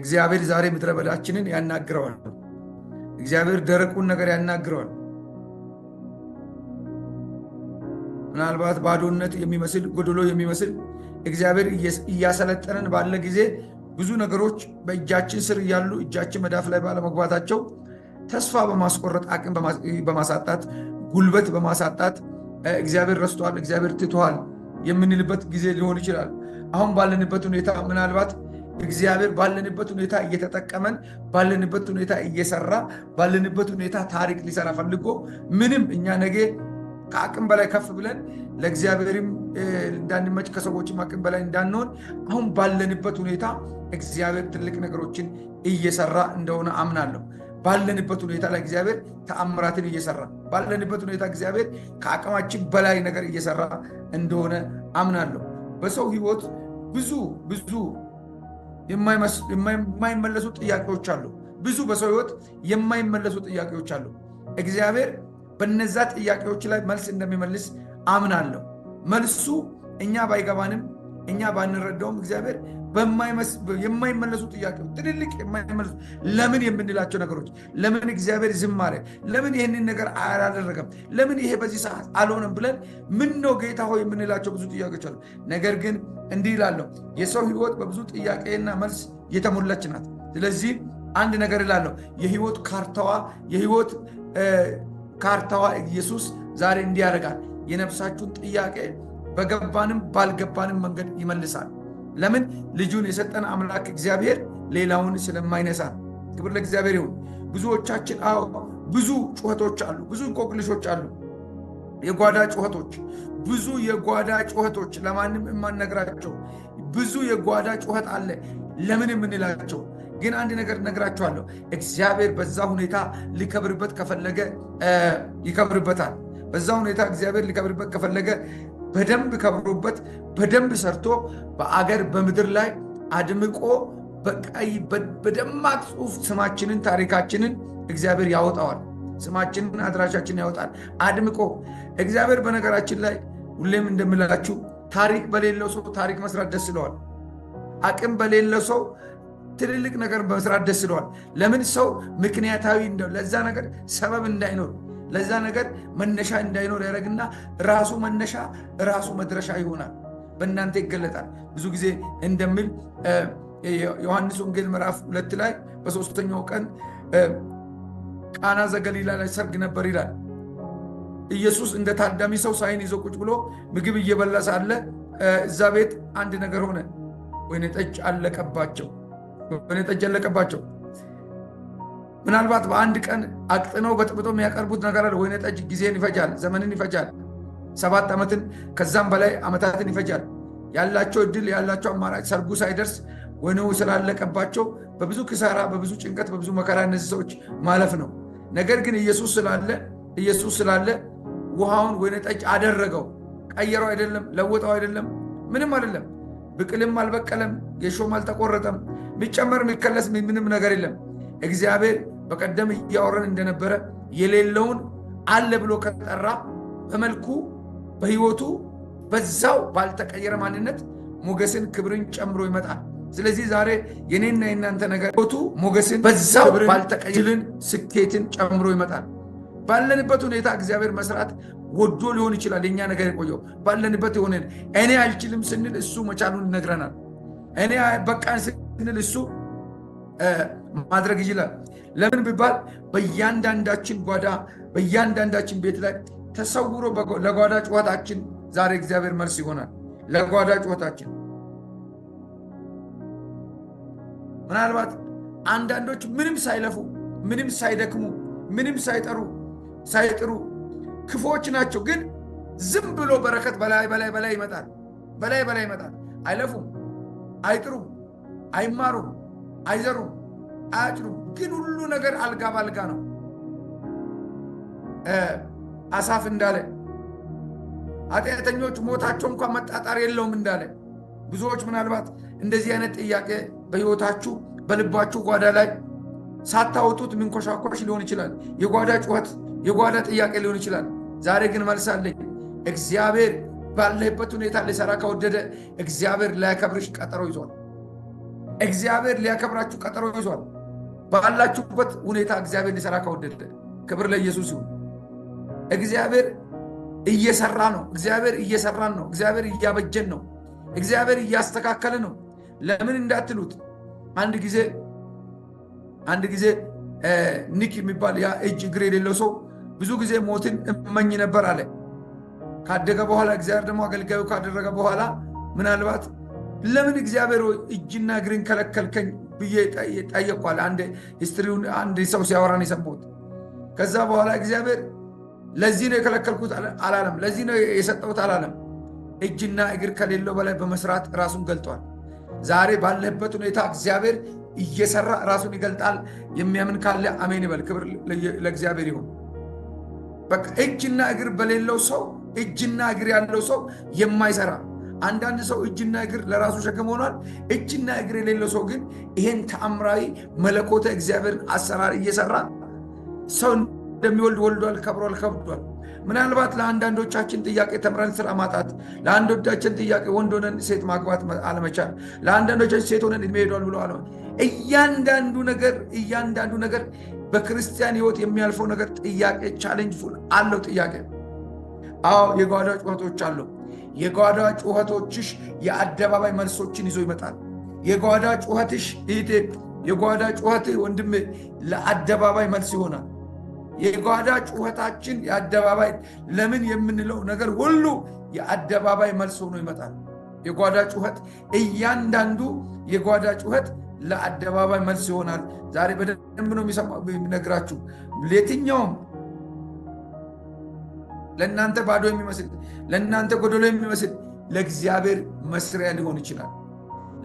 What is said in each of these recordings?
እግዚአብሔር ዛሬ ምድረ በዳችንን ያናግረዋል። እግዚአብሔር ደረቁን ነገር ያናግረዋል። ምናልባት ባዶነት የሚመስል ጎደሎ የሚመስል እግዚአብሔር እያሰለጠነን ባለ ጊዜ ብዙ ነገሮች በእጃችን ስር ያሉ እጃችን መዳፍ ላይ ባለመግባታቸው ተስፋ በማስቆረጥ አቅም በማሳጣት ጉልበት በማሳጣት እግዚአብሔር ረስቷል፣ እግዚአብሔር ትቷል የምንልበት ጊዜ ሊሆን ይችላል። አሁን ባለንበት ሁኔታ ምናልባት እግዚአብሔር ባለንበት ሁኔታ እየተጠቀመን ባለንበት ሁኔታ እየሰራ ባለንበት ሁኔታ ታሪክ ሊሰራ ፈልጎ ምንም እኛ ነገ ከአቅም በላይ ከፍ ብለን ለእግዚአብሔርም እንዳንመች ከሰዎችም አቅም በላይ እንዳንሆን አሁን ባለንበት ሁኔታ እግዚአብሔር ትልቅ ነገሮችን እየሰራ እንደሆነ አምናለሁ። ባለንበት ሁኔታ ላይ እግዚአብሔር ተአምራትን እየሰራ ባለንበት ሁኔታ እግዚአብሔር ከአቅማችን በላይ ነገር እየሰራ እንደሆነ አምናለሁ። በሰው ሕይወት ብዙ የማይመለሱ ጥያቄዎች አሉ። ብዙ በሰው ሕይወት የማይመለሱ ጥያቄዎች አሉ። እግዚአብሔር በነዛ ጥያቄዎች ላይ መልስ እንደሚመልስ አምናለሁ። መልሱ እኛ ባይገባንም እኛ ባንረዳውም እግዚአብሔር የማይመለሱ ጥያቄዎች ትልልቅ የማይመለሱ ለምን የምንላቸው ነገሮች ለምን እግዚአብሔር ዝም አለ? ለምን ይህንን ነገር አላደረገም? ለምን ይሄ በዚህ ሰዓት አልሆነም ብለን ምን ነው ጌታ ሆይ የምንላቸው ብዙ ጥያቄዎች አሉ። ነገር ግን እንዲህ እላለሁ፣ የሰው ሕይወት በብዙ ጥያቄና መልስ የተሞላች ናት። ስለዚህ አንድ ነገር እላለሁ፣ የሕይወት ካርታዋ ኢየሱስ ዛሬ እንዲህ ያደርጋል። የነፍሳችሁን ጥያቄ በገባንም ባልገባንም መንገድ ይመልሳል። ለምን? ልጁን የሰጠን አምላክ እግዚአብሔር ሌላውን ስለማይነሳ። ክብር ለእግዚአብሔር ይሁን። ብዙዎቻችን ብዙ ጩኸቶች አሉ፣ ብዙ እንቆቅልሾች አሉ፣ የጓዳ ጩኸቶች፣ ብዙ የጓዳ ጩኸቶች ለማንም የማንነግራቸው ብዙ የጓዳ ጩኸት አለ ለምን የምንላቸው። ግን አንድ ነገር ነግራችኋለሁ፣ እግዚአብሔር በዛ ሁኔታ ሊከብርበት ከፈለገ ይከብርበታል። በዛ ሁኔታ እግዚአብሔር ሊከብርበት ከፈለገ በደንብ ከብሮበት በደንብ ሰርቶ በአገር በምድር ላይ አድምቆ በደማቅ ጽሑፍ ስማችንን ታሪካችንን እግዚአብሔር ያወጣዋል። ስማችንን አድራሻችንን ያወጣል አድምቆ። እግዚአብሔር በነገራችን ላይ ሁሌም እንደምላችሁ ታሪክ በሌለው ሰው ታሪክ መስራት ደስ ይለዋል። አቅም በሌለው ሰው ትልልቅ ነገር በመስራት ደስ ይለዋል። ለምን? ሰው ምክንያታዊ ለዛ ነገር ሰበብ እንዳይኖር ለዛ ነገር መነሻ እንዳይኖር ያደረግና ራሱ መነሻ ራሱ መድረሻ ይሆናል። በእናንተ ይገለጣል። ብዙ ጊዜ እንደሚል ዮሐንስ ወንጌል ምዕራፍ 2 ላይ በሶስተኛው ቀን ቃና ዘገሊላ ላይ ሰርግ ነበር ይላል። ኢየሱስ እንደ ታዳሚ ሰው ሳይን ይዞ ቁጭ ብሎ ምግብ እየበላ ሳለ እዛ ቤት አንድ ነገር ሆነ። ወይን ጠጅ አለቀባቸው። ምናልባት በአንድ ቀን አቅጥነው በጥብጦ የሚያቀርቡት ነገር አለ። ወይን ጠጅ ጊዜን ይፈጃል፣ ዘመንን ይፈጃል፣ 7 ዓመትን ከዛም በላይ ዓመታትን ይፈጃል። ያላቸው እድል ያላቸው አማራጭ ሰርጉ ሳይደርስ ወይኑ ስላለቀባቸው በብዙ ክሳራ፣ በብዙ ጭንቀት፣ በብዙ መከራ እነዚህ ሰዎች ማለፍ ነው። ነገር ግን ኢየሱስ ስላለ ውሃውን ወይን ጠጅ አደረገው። ቀየረው አይደለም፣ ለወጠው አይደለም፣ ምንም አይደለም። ብቅልም አልበቀለም፣ ጌሾም አልተቆረጠም፣ የሚጨመር የሚከለስ ምንም ነገር የለም። እግዚአብሔር በቀደም እያወረን እንደነበረ የሌለውን አለ ብሎ ከጠራ በመልኩ በሕይወቱ በዛው ባልተቀየረ ማንነት ሞገስን ክብርን ጨምሮ ይመጣል። ስለዚህ ዛሬ የኔና የናንተ ነገር ሕይወቱ ሞገስን በዛው ባልተቀየርን ስኬትን ጨምሮ ይመጣል። ባለንበት ሁኔታ እግዚአብሔር መስራት ወዶ ሊሆን ይችላል። የኛ ነገር የቆየው ባለንበት የሆነ እኔ አልችልም ስንል እሱ መቻሉን ይነግረናል። እኔ በቃን ስንል እሱ ማድረግ ይችላል። ለምን ቢባል በእያንዳንዳችን ጓዳ በእያንዳንዳችን ቤት ላይ ተሰውሮ ለጓዳ ጩኸታችን ዛሬ እግዚአብሔር መልስ ይሆናል። ለጓዳ ጩኸታችን ምናልባት አንዳንዶች ምንም ሳይለፉ ምንም ሳይደክሙ ምንም ሳይጥሩ ክፎች ናቸው። ግን ዝም ብሎ በረከት በላይ ይመጣል። አይለፉም፣ አይጥሩም፣ አይማሩም፣ አይዘሩም፣ አያጭሩም። ግን ሁሉ ነገር አልጋ ባልጋ ነው። አሳፍ እንዳለ ኃጢአተኞች ሞታቸው እንኳን መጣጣር የለውም እንዳለ ብዙዎች ምናልባት እንደዚህ አይነት ጥያቄ በሕይወታችሁ በልባችሁ ጓዳ ላይ ሳታወጡት ምንኮሻኮሽ ሊሆን ይችላል። የጓዳ ጩኸት የጓዳ ጥያቄ ሊሆን ይችላል። ዛሬ ግን መልሳለኝ። እግዚአብሔር ባለህበት ሁኔታ ሊሰራ ከወደደ እግዚአብሔር ሊያከብርሽ ቀጠሮ ይዟል። እግዚአብሔር ሊያከብራችሁ ቀጠሮ ይዟል። ባላችሁበት ሁኔታ እግዚአብሔር ሊሰራ ከወደደ ክብር ለኢየሱስ ይሁን። እግዚአብሔር እየሰራ ነው። እግዚአብሔር እየሰራን ነው። እግዚአብሔር እያበጀን ነው። እግዚአብሔር እያስተካከለ ነው። ለምን እንዳትሉት አንድ ጊዜ ኒክ የሚባል ያ እጅ እግር የሌለው ሰው ብዙ ጊዜ ሞትን እመኝ ነበር አለ። ካደገ በኋላ እግዚአብሔር ደግሞ አገልጋዩ ካደረገ በኋላ ምናልባት ለምን እግዚአብሔር እጅና እግርን ከለከልከኝ ብዬ ጠየቅኳል። ሂስትሪውን አንድ ሰው ሲያወራን የሰማሁት። ከዛ በኋላ እግዚአብሔር ለዚህ ነው የከለከልኩት አላለም፣ ለዚህ ነው የሰጠሁት አላለም። እጅና እግር ከሌለው በላይ በመስራት ራሱን ገልጧል። ዛሬ ባለበት ሁኔታ እግዚአብሔር እየሰራ ራሱን ይገልጣል። የሚያምን ካለ አሜን ይበል። ክብር ለእግዚአብሔር ይሁን። በቃ እጅና እግር በሌለው ሰው፣ እጅና እግር ያለው ሰው የማይሰራ አንዳንድ ሰው እጅና እግር ለራሱ ሸክም ሆኗል። እጅና እግር የሌለው ሰው ግን ይሄን ተአምራዊ መለኮተ እግዚአብሔርን አሰራር እየሰራ ሰው እንደሚወልድ ወልዷል፣ ከብሯል፣ ከብዷል። ምናልባት ለአንዳንዶቻችን ጥያቄ ተምረን ስራ ማጣት፣ ለአንዳንዶቻችን ጥያቄ ወንድ ሆነን ሴት ማግባት አለመቻል፣ ለአንዳንዶቻችን ሴት ሆነን እድሜ ሄዷል ብሎ አለ። እያንዳንዱ ነገር በክርስቲያን ህይወት የሚያልፈው ነገር ጥያቄ ቻሌንጅ ፉል አለው። ጥያቄ አዎ፣ የጓዳ ጩኸቶች አለው። የጓዳ ጩኸቶችሽ የአደባባይ መልሶችን ይዞ ይመጣል። የጓዳ ጩኸትሽ እህቴ፣ የጓዳ ጩኸትህ ወንድሜ ለአደባባይ መልስ ይሆናል። የጓዳ ጩኸታችን የአደባባይ ለምን የምንለው ነገር ሁሉ የአደባባይ መልስ ሆኖ ይመጣል። የጓዳ ጩኸት እያንዳንዱ የጓዳ ጩኸት ለአደባባይ መልስ ይሆናል። ዛሬ በደንብ ነው የሚነግራችሁ። ለየትኛውም ለእናንተ ባዶ የሚመስል ለእናንተ ጎደሎ የሚመስል ለእግዚአብሔር መስሪያ ሊሆን ይችላል።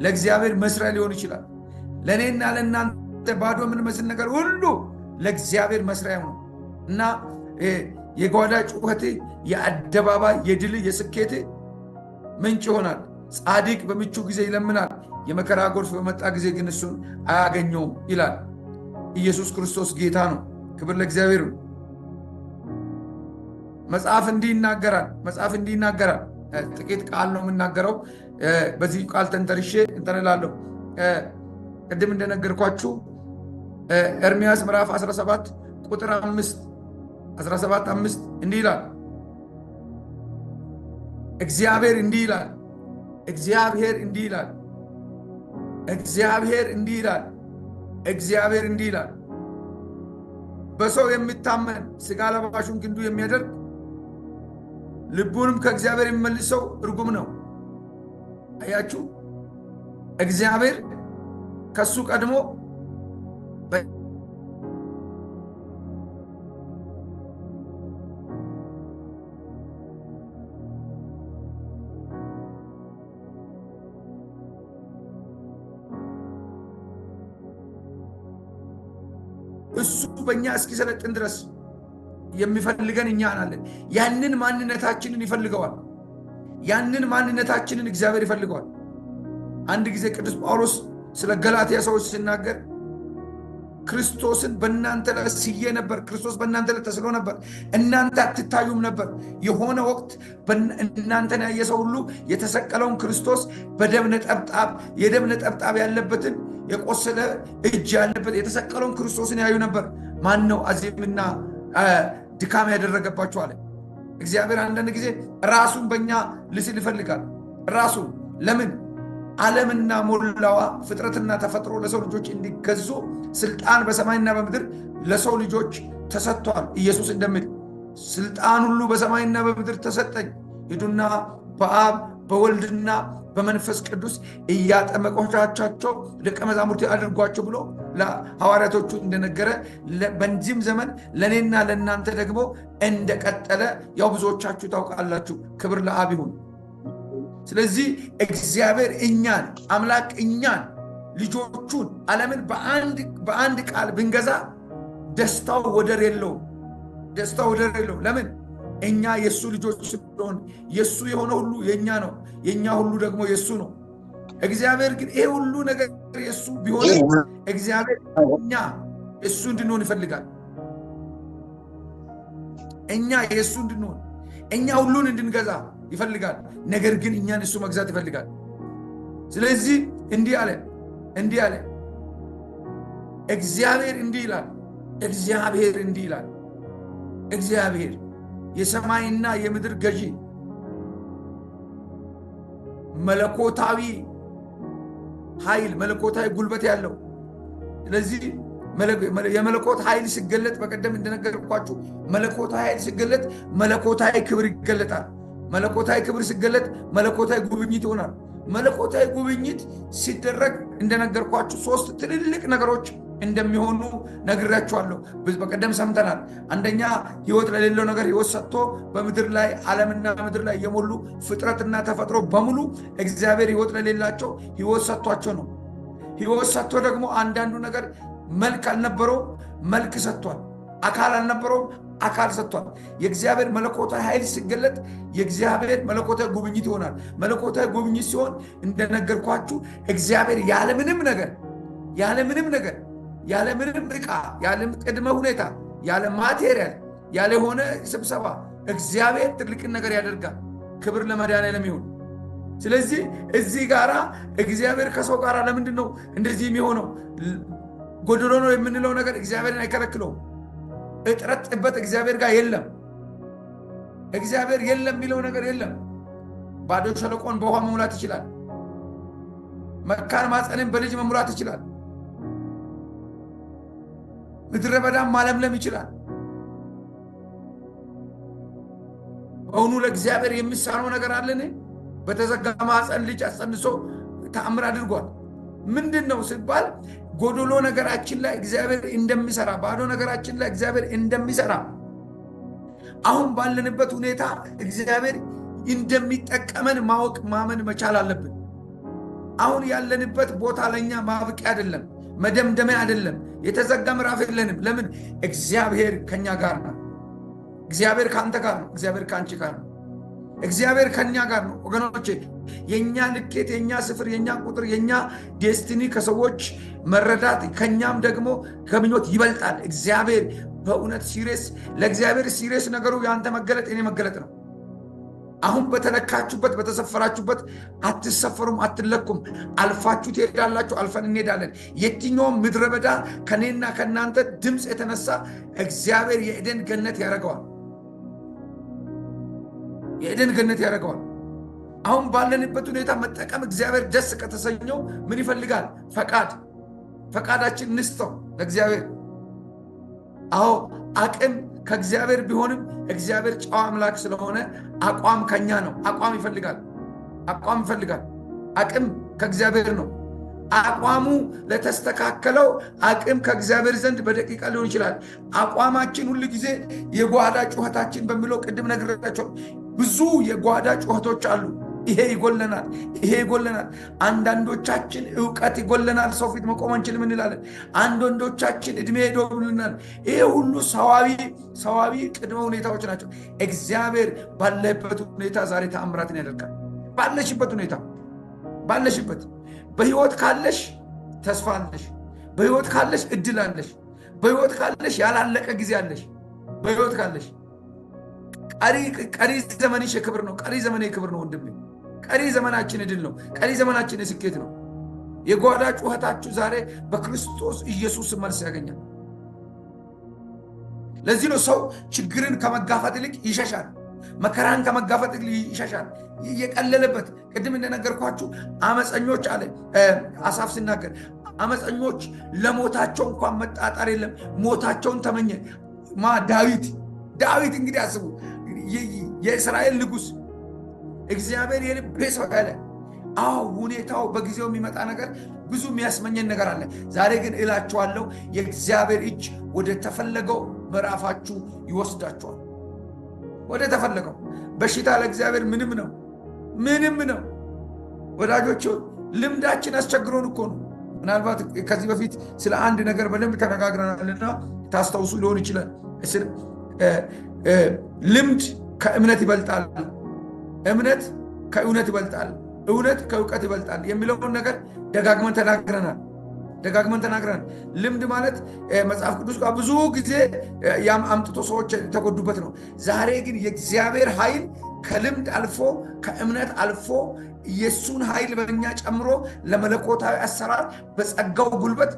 ለእግዚአብሔር መስሪያ ሊሆን ይችላል። ለእኔና ለእናንተ ባዶ የምንመስል ነገር ሁሉ ለእግዚአብሔር መስሪያ ነው እና የጓዳ ጩኸት የአደባባይ የድል የስኬት ምንጭ ይሆናል። ጻድቅ በምቹ ጊዜ ይለምናል፣ የመከራ ጎርፍ በመጣ ጊዜ ግን እሱን አያገኘውም ይላል። ኢየሱስ ክርስቶስ ጌታ ነው። ክብር ለእግዚአብሔር ነው። መጽሐፍ እንዲህ ይናገራል። ጥቂት ቃል ነው የምናገረው። በዚህ ቃል ተንተርሼ እንተንላለሁ። ቅድም እንደነገርኳችሁ ኤርምያስ ምዕራፍ 17 ቁጥር 5 እንዲህ ይላል። እግዚአብሔር እንዲህ ይላል፣ በሰው የሚታመን ሥጋ ለባሹን ክንዱ የሚያደርግ ልቡንም ከእግዚአብሔር የሚመልሰው እርጉም ነው። አያችሁ፣ እግዚአብሔር ከሱ ቀድሞ እሱ በእኛ እስኪሰለጥን ድረስ የሚፈልገን እኛ አለን። ያንን ማንነታችንን ይፈልገዋል። ያንን ማንነታችንን እግዚአብሔር ይፈልገዋል። አንድ ጊዜ ቅዱስ ጳውሎስ ስለ ገላትያ ሰዎች ሲናገር ክርስቶስን በእናንተ ላይ ስዬ ነበር፣ ክርስቶስ በእናንተ ላይ ተስሎ ነበር፣ እናንተ አትታዩም ነበር። የሆነ ወቅት እናንተን ያየ ሰው ሁሉ የተሰቀለውን ክርስቶስ የደም ነጠብጣብ ያለበትን የቆሰለ እጅ ያለበት የተሰቀለውን ክርስቶስን ያዩ ነበር። ማን ነው አዜምና ድካም ያደረገባቸው አለ። እግዚአብሔር አንዳንድ ጊዜ ራሱን በእኛ ልስል ይፈልጋል። ራሱን ለምን? ዓለምና ሞላዋ ፍጥረትና ተፈጥሮ ለሰው ልጆች እንዲገዙ ስልጣን በሰማይና በምድር ለሰው ልጆች ተሰጥቷል። ኢየሱስ እንደሚል ስልጣን ሁሉ በሰማይና በምድር ተሰጠኝ፣ ሂዱና በአብ በወልድና በመንፈስ ቅዱስ እያጠመቃችሁ ደቀ መዛሙርት አድርጓቸው ብሎ ለሐዋርያቶቹ እንደነገረ በዚህም ዘመን ለእኔና ለእናንተ ደግሞ እንደቀጠለ ያው ብዙዎቻችሁ ታውቃላችሁ። ክብር ለአብ ይሁን። ስለዚህ እግዚአብሔር እኛን አምላክ እኛን ልጆቹን ዓለምን በአንድ ቃል ብንገዛ ደስታው ወደር የለውም። ለምን? እኛ የሱ ልጆች ስለሆን የሱ የሆነ ሁሉ የኛ ነው፣ የኛ ሁሉ ደግሞ የሱ ነው። እግዚአብሔር ግን ይሄ ሁሉ ነገር የሱ ቢሆን እግዚአብሔር እኛ የሱ እንድንሆን ይፈልጋል። እኛ የሱ እንድንሆን፣ እኛ ሁሉን እንድንገዛ ይፈልጋል። ነገር ግን እኛን እሱ መግዛት ይፈልጋል። ስለዚህ እንዲህ አለ፣ እንዲህ አለ። እግዚአብሔር እንዲህ ይላል። እግዚአብሔር እንዲህ ይላል። እግዚአብሔር የሰማይና የምድር ገዢ መለኮታዊ ኃይል መለኮታዊ ጉልበት ያለው። ስለዚህ የመለኮት ኃይል ሲገለጥ በቀደም እንደነገርኳችሁ መለኮታዊ ኃይል ሲገለጥ መለኮታዊ ክብር ይገለጣል። መለኮታዊ ክብር ሲገለጥ መለኮታዊ ጉብኝት ይሆናል። መለኮታዊ ጉብኝት ሲደረግ እንደነገርኳችሁ 3 ትልልቅ ነገሮች እንደሚሆኑ ነግራችኋለሁ። በቀደም ሰምተናል። አንደኛ ሕይወት ለሌለው ነገር ሕይወት ሰጥቶ በምድር ላይ ዓለምና ምድር ላይ የሞሉ ፍጥረትና ተፈጥሮ በሙሉ እግዚአብሔር ሕይወት ለሌላቸው ሕይወት ሰጥቷቸው ነው። ሕይወት ሰጥቶ ደግሞ አንዳንዱ ነገር መልክ አልነበረው፣ መልክ ሰጥቷል። አካል አልነበረው፣ አካል ሰጥቷል። የእግዚአብሔር መለኮታዊ ኃይል ሲገለጥ የእግዚአብሔር መለኮታዊ ጉብኝት ይሆናል። መለኮታዊ ጉብኝት ሲሆን እንደነገርኳችሁ እግዚአብሔር ያለምንም ነገር ያለምንም ዕቃ፣ ያለ ቅድመ ሁኔታ፣ ያለ ማቴሪያል፣ ያለሆነ ስብሰባ እግዚአብሔር ትልቅን ነገር ያደርጋል። ክብር ለመድኃኔዓለም ይሁን። ስለዚህ እዚህ ጋራ እግዚአብሔር ከሰው ጋር ለምንድን ነው እንደዚህ የሚሆነው? ጎድሎ ነው የምንለው ነገር እግዚአብሔርን አይከለክለውም። እጥረት ጥበት እግዚአብሔር ጋር የለም። እግዚአብሔር የለም የሚለው ነገር የለም። ባዶ ሸለቆን በውሃ መሙላት ይችላል። መካን ማፀንን በልጅ መሙላት ይችላል። ምድረ በዳም ማለምለም ይችላል። በእውኑ ለእግዚአብሔር የሚሳነው ነገር አለን? በተዘጋ ማፀን ልጅ አጸንሶ ተአምር አድርጓል። ምንድን ነው ሲባል ጎዶሎ ነገራችን ላይ እግዚአብሔር እንደሚሰራ፣ ባዶ ነገራችን ላይ እግዚአብሔር እንደሚሰራ፣ አሁን ባለንበት ሁኔታ እግዚአብሔር እንደሚጠቀመን ማወቅ ማመን መቻል አለብን። አሁን ያለንበት ቦታ ለኛ ማብቂያ አይደለም፣ መደምደሚያ አይደለም። የተዘጋ ምዕራፍ የለንም። ለምን? እግዚአብሔር ከኛ ጋር ነው። እግዚአብሔር ከአንተ ጋር ነው። እግዚአብሔር ከአንቺ ጋር ነው። እግዚአብሔር ከኛ ጋር ነው። ወገኖቼ የኛ ልኬት፣ የኛ ስፍር፣ የኛ ቁጥር፣ የኛ ዴስቲኒ ከሰዎች መረዳት ከኛም ደግሞ ከምኞት ይበልጣል። እግዚአብሔር በእውነት ሲሪየስ፣ ለእግዚአብሔር ሲሪየስ ነገሩ የአንተ መገለጥ የኔ መገለጥ ነው። አሁን በተለካችሁበት በተሰፈራችሁበት አትሰፈሩም፣ አትለኩም። አልፋችሁ ትሄዳላችሁ፣ አልፈን እንሄዳለን። የትኛውም ምድረ በዳ ከኔና ከእናንተ ድምፅ የተነሳ እግዚአብሔር የኤደን ገነት ያደርገዋል። የኤደን ገነት ያደርገዋል። አሁን ባለንበት ሁኔታ መጠቀም እግዚአብሔር ደስ ከተሰኘው ምን ይፈልጋል? ፈቃዳችን እንስጠው ለእግዚአብሔር። አዎ አቅም ከእግዚአብሔር ቢሆንም እግዚአብሔር ጨዋ አምላክ ስለሆነ አቋም ከኛ ነው። አቋም ይፈልጋል። አቅም ከእግዚአብሔር ነው። አቋሙ ለተስተካከለው አቅም ከእግዚአብሔር ዘንድ በደቂቃ ሊሆን ይችላል። አቋማችን ሁሉ ጊዜ የጓዳ ጩኸታችን በሚለው ቅድም ነግሬያቸው ብዙ የጓዳ ጩኸቶች አሉ። ይሄ ይጎለናል። አንዳንዶቻችን ዕውቀት ይጎለናል። ሰው ፊት መቆም አንችልም እንላለን። አንዳንዶቻችን እድሜ ሄዶብናል። ይሄ ሁሉ ሰዋዊ ቅድመ ሁኔታዎች ናቸው። እግዚአብሔር ባለበት ሁኔታ ዛሬ ተአምራትን ያደርጋል። ባለሽበት በህይወት ካለሽ ተስፋ አለሽ። በህይወት ካለሽ እድል አለሽ። በህይወት ካለሽ ያላለቀ ጊዜ አለሽ። በህይወት ካለሽ ቀሪ ዘመንሽ የክብር ነው። ቀሪ ዘመን የክብር ነው ወንድሜ። ቀሪ ዘመናችን እድል ነው። ቀሪ ዘመናችን የስኬት ነው። የጓዳ ጩኸታችሁ ዛሬ በክርስቶስ ኢየሱስ መልስ ያገኛል። ለዚህ ነው ሰው ችግርን ከመጋፈጥ ይልቅ ይሸሻል። መከራን ከመጋፈጥ ይልቅ ይሸሻል። የቀለለበት ቅድም እንደነገርኳችሁ አመፀኞች አለ አሳፍ ሲናገር፣ አመፀኞች ለሞታቸው እንኳን መጣጣር የለም፣ ሞታቸውን ተመኘ። ዳዊት እንግዲህ አስቡ፣ የእስራኤል ንጉሥ እግዚአብሔር የልቤ ሰው ያለ። አዎ ሁኔታው በጊዜው የሚመጣ ነገር ብዙ የሚያስመኘን ነገር አለ። ዛሬ ግን እላችኋለሁ የእግዚአብሔር እጅ ወደ ተፈለገው ምዕራፋችሁ ይወስዳችኋል። ወደ ተፈለገው። በሽታ ለእግዚአብሔር ምንም ነው። ወዳጆች ልምዳችን አስቸግሮን እኮ ነው። ምናልባት ከዚህ በፊት ስለ አንድ ነገር በደንብ ተነጋግረናልና ታስታውሱ ሊሆን ይችላል። ልምድ ከእምነት ይበልጣል፣ እምነት ከእውነት ይበልጣል፣ እውነት ከእውቀት ይበልጣል የሚለውን ነገር ደጋግመን ተናግረናል። ልምድ ማለት መጽሐፍ ቅዱስ ጋር ብዙ ጊዜ አምጥቶ ሰዎች የተጎዱበት ነው። ዛሬ ግን የእግዚአብሔር ኃይል ከልምድ አልፎ ከእምነት አልፎ ኢየሱስን ኃይል በእኛ ጨምሮ ለመለኮታዊ አሰራር በጸጋው ጉልበት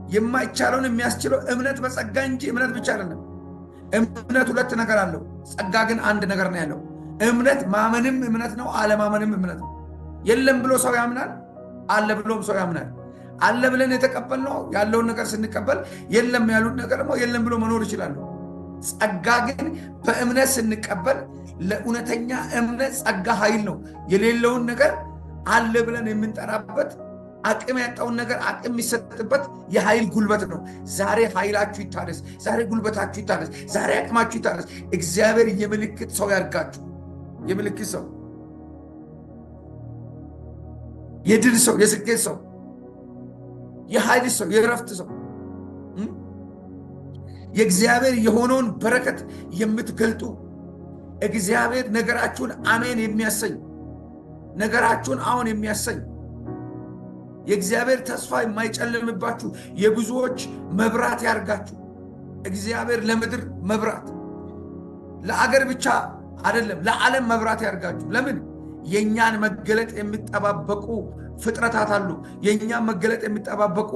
የማይቻለውን የሚያስችለው እምነት በጸጋ እንጂ እምነት ብቻ አይደለም። እምነት ሁለት ነገር አለው፣ ጸጋ ግን አንድ ነገር ነው ያለው። እምነት ማመንም እምነት ነው፣ አለማመንም እምነት ነው። የለም ብሎ ሰው ያምናል፣ አለ ብሎም ሰው ያምናል። አለ ብለን የተቀበልነው ያለውን ነገር ስንቀበል፣ የለም ያሉት ነገር ደግሞ የለም ብሎ መኖር ይችላል። ጸጋ ግን በእምነት ስንቀበል ለእውነተኛ እምነት ጸጋ ኃይል ነው። የሌለውን ነገር አለ ብለን የምንጠራበት አቅም ያጣውን ነገር አቅም የሚሰጥበት የኃይል ጉልበት ነው። ዛሬ ኃይላችሁ ይታደስ፣ ዛሬ ጉልበታችሁ ይታደስ፣ ዛሬ አቅማችሁ ይታደስ። እግዚአብሔር የምልክት ሰው ያርጋችሁ። የምልክት ሰው፣ የድል ሰው፣ የስኬት ሰው፣ የኃይል ሰው፣ የእረፍት ሰው፣ የእግዚአብሔር የሆነውን በረከት የምትገልጡ እግዚአብሔር ነገራችሁን አሜን የሚያሰኝ ነገራችሁን አሁን የሚያሰኝ የእግዚአብሔር ተስፋ የማይጨልምባችሁ የብዙዎች መብራት ያርጋችሁ። እግዚአብሔር ለምድር መብራት፣ ለአገር ብቻ አይደለም ለዓለም መብራት ያርጋችሁ። ለምን? የእኛን መገለጥ የሚጠባበቁ ፍጥረታት አሉ። የእኛን መገለጥ የሚጠባበቁ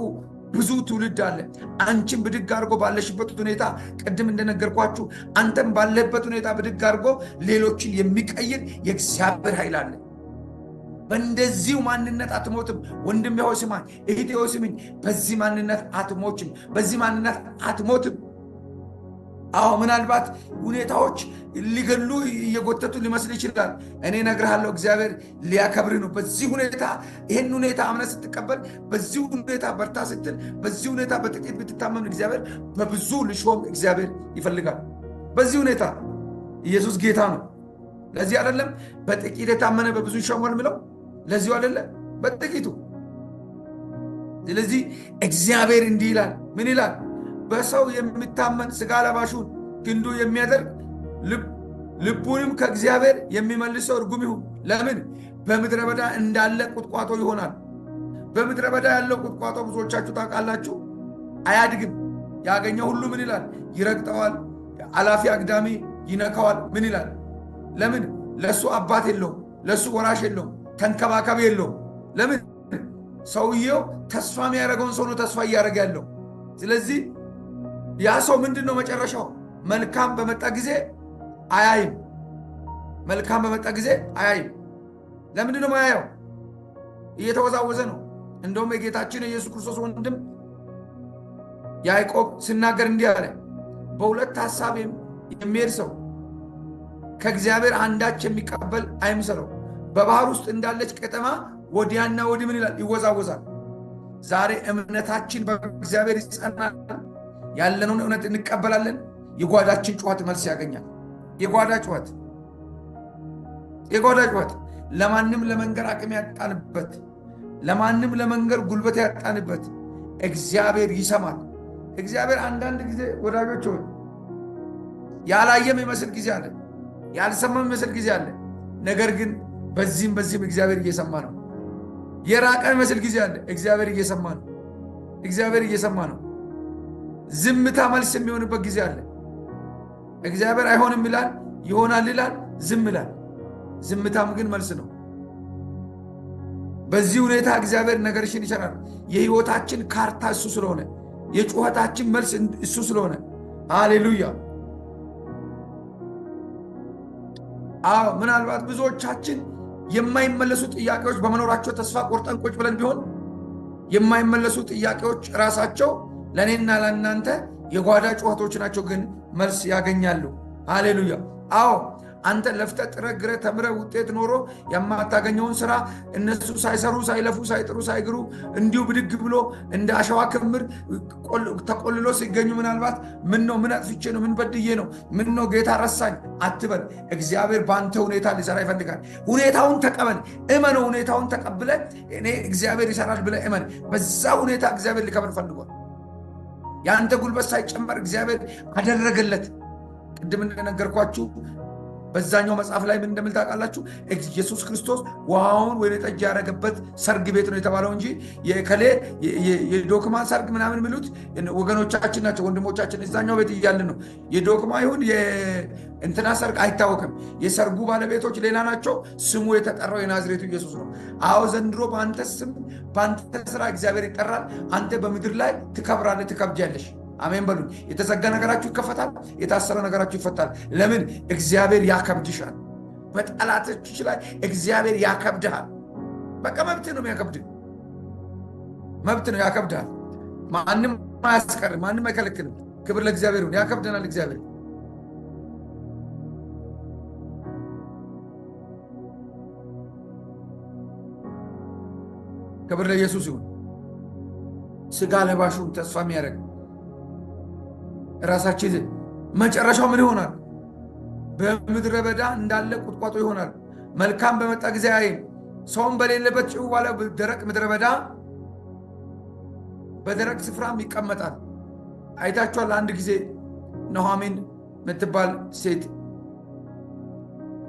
ብዙ ትውልድ አለ። አንቺን ብድግ አድርጎ ባለሽበት ሁኔታ ቅድም እንደነገርኳችሁ አንተም ባለበት ሁኔታ ብድግ አድርጎ ሌሎችን የሚቀይር የእግዚአብሔር ኃይል አለ። በእንደዚሁ ማንነት አትሞትም። ወንድሜ ሆይ ስማኝ፣ እህቴ ሆይ ስሚኝ። በዚህ ማንነት አትሞችም፣ በዚህ ማንነት አትሞትም። አዎ ምናልባት ሁኔታዎች ሊገሉ እየጎተቱ ሊመስል ይችላል። እኔ እነግርሃለሁ እግዚአብሔር ሊያከብር ነው። በዚህ ሁኔታ ይህን ሁኔታ አምነህ ስትቀበል፣ በዚህ ሁኔታ በርታ ስትል፣ በዚህ ሁኔታ በጥቂት ብትታመም እግዚአብሔር በብዙ ልሾም እግዚአብሔር ይፈልጋል። በዚህ ሁኔታ ኢየሱስ ጌታ ነው። ለዚህ አይደለም በጥቂት የታመነ በብዙ ይሾማል የሚለው? ለዚሁ አይደለም በጥቂቱ። ስለዚህ እግዚአብሔር እንዲህ ይላል። ምን ይላል? በሰው የሚታመን ሥጋ ለባሹን ክንዱ የሚያደርግ ልቡንም ከእግዚአብሔር የሚመልሰው እርጉም ይሁን። ለምን? በምድረ በዳ እንዳለ ቁጥቋጦ ይሆናል። በምድረ በዳ ያለው ቁጥቋጦ ብዙዎቻችሁ ታውቃላችሁ፣ አያድግም። ያገኘ ሁሉ ምን ይላል? ይረግጠዋል። አላፊ አግዳሚ ይነካዋል። ምን ይላል? ለምን? ለሱ አባት የለውም፣ ለሱ ወራሽ የለውም፣ ተንከባካቢ የለውም። ለምን? ሰውየው ተስፋ የሚያደርገውን ሰው ነው ተስፋ እያደረገ ያለው። ስለዚህ ያ ሰው ምንድን ነው መጨረሻው? መልካም በመጣ ጊዜ አያይም። መልካም በመጣ ጊዜ አያይም። ለምንድን ነው ማያየው? እየተወዛወዘ ነው። እንደውም የጌታችን የኢየሱስ ክርስቶስ ወንድም ያዕቆብ ሲናገር እንዲህ አለ፣ በሁለት ሐሳብ የሚሄድ ሰው ከእግዚአብሔር አንዳች የሚቀበል አይምሰለው። በባህር ውስጥ እንዳለች ቀጠማ ወዲያና ወዲህ ምን ይላል? ይወዛወዛል። ዛሬ እምነታችን በእግዚአብሔር ይጸናል። ያለነውን እውነት እንቀበላለን። የጓዳችን ጩኸት መልስ ያገኛል። የጓዳ ጩኸት ለማንም ለመንገር አቅም ያጣንበት፣ ለማንም ለመንገር ጉልበት ያጣንበት እግዚአብሔር ይሰማል። እግዚአብሔር አንዳንድ ጊዜ ወዳጆች ሆይ ያላየም ይመስል ጊዜ አለ፣ ያልሰማም ይመስል ጊዜ አለ። ነገር ግን በዚህም እግዚአብሔር እየሰማ ነው። የራቀ ይመስል ጊዜ አለ፣ እግዚአብሔር እየሰማ ነው። ዝምታ መልስ የሚሆንበት ጊዜ አለ። እግዚአብሔር አይሆንም ይላል፣ ይሆናል ይላል፣ ዝም ይላል። ዝምታም ግን መልስ ነው። በዚህ ሁኔታ እግዚአብሔር ነገርሽን ይሰራል። የህይወታችን ካርታ እሱ ስለሆነ፣ የጩኸታችን መልስ እሱ ስለሆነ፣ ሃሌሉያ። አዎ ምናልባት ብዙዎቻችን የማይመለሱ ጥያቄዎች በመኖራቸው ተስፋ ቆርጠን ቁጭ ብለን ቢሆን የማይመለሱ ጥያቄዎች ራሳቸው ለእኔና ለእናንተ የጓዳ ጩኸቶች ናቸው፣ ግን መልስ ያገኛሉ። ሃሌሉያ። አዎ አንተ ለፍተህ ጥረህ ግረህ ተምረህ ውጤት ኖሮ የማታገኘውን ስራ እነሱ ሳይሰሩ ሳይለፉ ሳይጥሩ ሳይግሩ እንዲሁ ብድግ ብሎ እንደ አሸዋ ክምር ተቆልሎ ሲገኙ ምናልባት ምን አጥፍቼ ነው? ምን በድዬ ነው? ምን ነው ጌታ ረሳኝ አትበል። እግዚአብሔር በአንተ ሁኔታ ሊሰራ ይፈልጋል። ሁኔታውን ተቀበል፣ እመነው። ሁኔታውን ተቀብለ እኔ እግዚአብሔር ይሰራል ብለህ እመን። በዛ ሁኔታ እግዚአብሔር ሊከብር ፈልጓል። የአንተ ጉልበት ሳይጨመር እግዚአብሔር አደረገለት። ቅድም እንደነገርኳችሁ በዛኛው መጽሐፍ ላይ ምን እንደሚል ታውቃላችሁ? ኢየሱስ ክርስቶስ ውሃውን ወይን ጠጅ ያደረገበት ሰርግ ቤት ነው የተባለው እንጂ የከሌ የዶክማ ሰርግ ምናምን የሚሉት ወገኖቻችን ናቸው፣ ወንድሞቻችን እዛኛው ቤት እያልን ነው። የዶክማ ይሁን የእንትና ሰርግ አይታወቅም። የሰርጉ ባለቤቶች ሌላ ናቸው። ስሙ የተጠራው የናዝሬቱ ኢየሱስ ነው። አዎ ዘንድሮ በአንተ ስም በአንተ ስራ እግዚአብሔር ይጠራል። አንተ በምድር ላይ ትከብራለህ፣ ትከብጃለሽ። አሜን በሉ። የተዘጋ ነገራችሁ ይከፈታል፣ የታሰረ ነገራችሁ ይፈታል። ለምን? እግዚአብሔር ያከብድሻል። በጠላቶችሽ ላይ እግዚአብሔር ያከብድሃል። በቃ መብት ነው የሚያከብድ፣ መብት ነው ያከብድሃል። ማንም አያስቀርም፣ ማንም አይከለክልም። ክብር ለእግዚአብሔር ይሁን። ያከብደናል እግዚአብሔር። ክብር ለኢየሱስ ይሁን። ስጋ ለባሹን ተስፋ የሚያደርግ ራሳችን መጨረሻው ምን ይሆናል? በምድረ በዳ እንዳለ ቁጥቋጦ ይሆናል። መልካም በመጣ ጊዜ አይም ሰውም በሌለበት ጭው ባለ ደረቅ ምድረ በዳ በደረቅ ስፍራም ይቀመጣል። አይታችኋል። አንድ ጊዜ ኑኃሚን የምትባል ሴት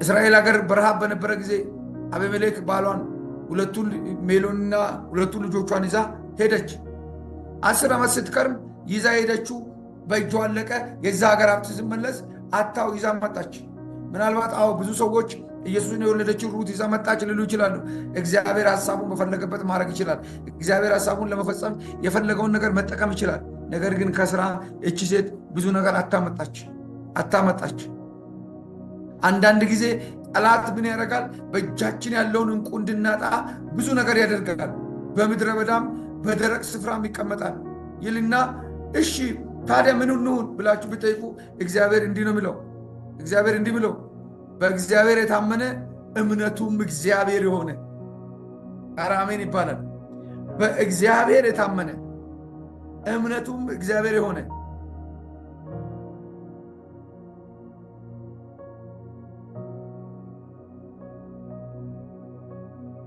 እስራኤል ሀገር በረሃብ በነበረ ጊዜ አቤሜሌክ ባሏን ሜሎንና ሁለቱን ልጆቿን ይዛ ሄደች። 10 ዓመት ስትከርም ይዛ ሄደችው በእጇ አለቀ። የዛ ሀገር ሀብት ሲመለስ አታው ይዛ መጣች። ምናልባት ብዙ ሰዎች ኢየሱስን የወለደችው ሩት ይዛ መጣች ሊሉ ይችላሉ። እግዚአብሔር ሐሳቡን በፈለገበት ማድረግ ይችላል። እግዚአብሔር ሐሳቡን ለመፈጸም የፈለገውን ነገር መጠቀም ይችላል። ነገር ግን ከስራ እቺ ሴት ብዙ ነገር አታመጣች። አንዳንድ ጊዜ ጠላት ምን ያደርጋል? በእጃችን ያለውን እንቁ እንድናጣ ብዙ ነገር ያደርጋል። በምድረ በዳም በደረቅ ስፍራም ይቀመጣል ይልና እሺ ታዲያ ምን እንሁን ብላችሁ ብትጠይቁ እግዚአብሔር እንዲህ ነው የሚለው። እግዚአብሔር እንዲህ ብለው በእግዚአብሔር የታመነ እምነቱም እግዚአብሔር የሆነ አሜን ይባላል። በእግዚአብሔር የታመነ እምነቱም እግዚአብሔር የሆነ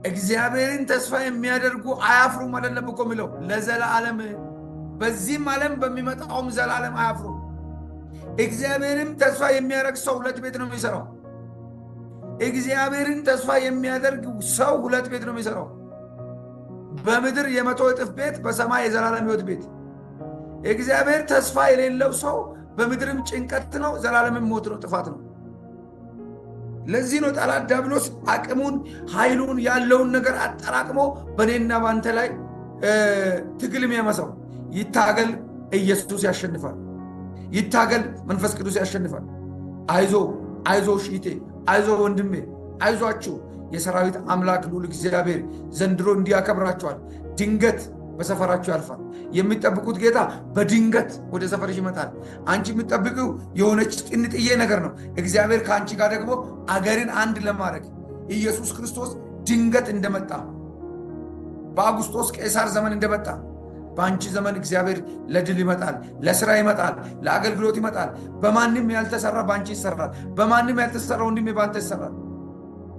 እግዚአብሔርን ተስፋ የሚያደርጉ አያፍሩም አይደለም እኮ የሚለው ለዘላለም በዚህም ዓለም በሚመጣውም ዘላለም አያፍሩም። እግዚአብሔርን ተስፋ የሚያደርግ ሰው 2 ቤት ነው የሚሰራው። እግዚአብሔርን ተስፋ የሚያደርግ ሰው 2 ቤት ነው የሚሰራው። በምድር የ100 እጥፍ ቤት፣ በሰማይ የዘላለም ሕይወት ቤት። እግዚአብሔር ተስፋ የሌለው ሰው በምድርም ጭንቀት ነው፣ ዘላለምም ሞት ነው፣ ጥፋት ነው። ለዚህ ነው ጠላት ዲያብሎስ አቅሙን ኃይሉን ያለውን ነገር አጠራቅሞ በእኔና ባንተ ላይ ትግል የሚያመሳው። ይታገል፣ ኢየሱስ ያሸንፋል። ይታገል፣ መንፈስ ቅዱስ ያሸንፋል። አይዞሽ እህቴ፣ አይዞ ወንድሜ፣ አይዟችሁ። የሰራዊት አምላክ ልዑል እግዚአብሔር ዘንድሮ እንዲያከብራችኋል። ድንገት በሰፈራችሁ ያልፋል። የሚጠብቁት ጌታ በድንገት ወደ ሰፈርሽ ይመጣል። አንቺ የምትጠብቂው የሆነች ጥንጥዬ ነገር ነው። እግዚአብሔር ከአንቺ ጋር ደግሞ አገርን አንድ ለማድረግ ኢየሱስ ክርስቶስ ድንገት እንደመጣ በአጉስጦስ ቄሳር ዘመን እንደመጣ በአንቺ ዘመን እግዚአብሔር ለድል ይመጣል፣ ለስራ ይመጣል፣ ለአገልግሎት ይመጣል። በማንም ያልተሰራ በአንቺ ይሰራል። በማንም ያልተሰራ ወንድሜ በአንተ ይሰራል።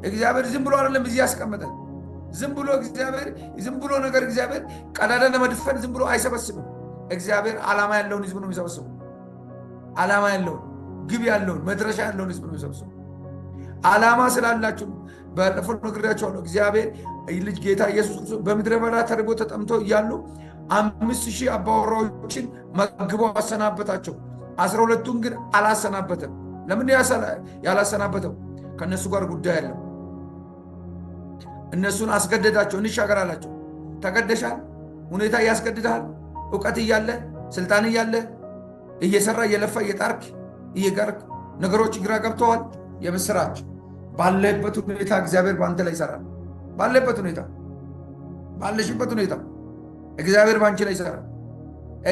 እግዚአብሔር ዝም ብሎ አይደለም እዚህ ያስቀመጠ። ዝም ብሎ ነገር እግዚአብሔር ቀዳዳ ለመድፈን ዝም ብሎ አይሰበስብም። እግዚአብሔር ዓላማ ያለውን ህዝብ ነው የሚሰበስበው። ዓላማ ያለውን፣ ግብ ያለውን፣ መድረሻ ያለውን ህዝብ ነው የሚሰበስበው። ዓላማ ስላላችሁ ባለፈው ነግሬያችኋለሁ። እግዚአብሔር ልጅ ጌታ ኢየሱስ ክርስቶስ በምድረ በዳ ተርቦ ተጠምቶ እያሉ 5000 አባወራዎችን መግቦ አሰናበታቸው። 12ቱን ግን አላሰናበተም። ለምን ያላሰናበተው? ከነሱ ጋር ጉዳይ አለው። እነሱን አስገደዳቸው። እንሻገር አላቸው። ተገደሻል። ሁኔታ እያስገድዳል። እውቀት እያለ ስልጣን እያለ እየሰራ እየለፋ እየጣርክ እየጋርክ ነገሮች ግራ ገብተዋል። የምስራች ባለበት ሁኔታ እግዚአብሔር በአንተ ላይ ይሰራል። ባለበት ሁኔታ፣ ባለሽበት ሁኔታ እግዚአብሔር በአንቺ ላይ ይሰራል።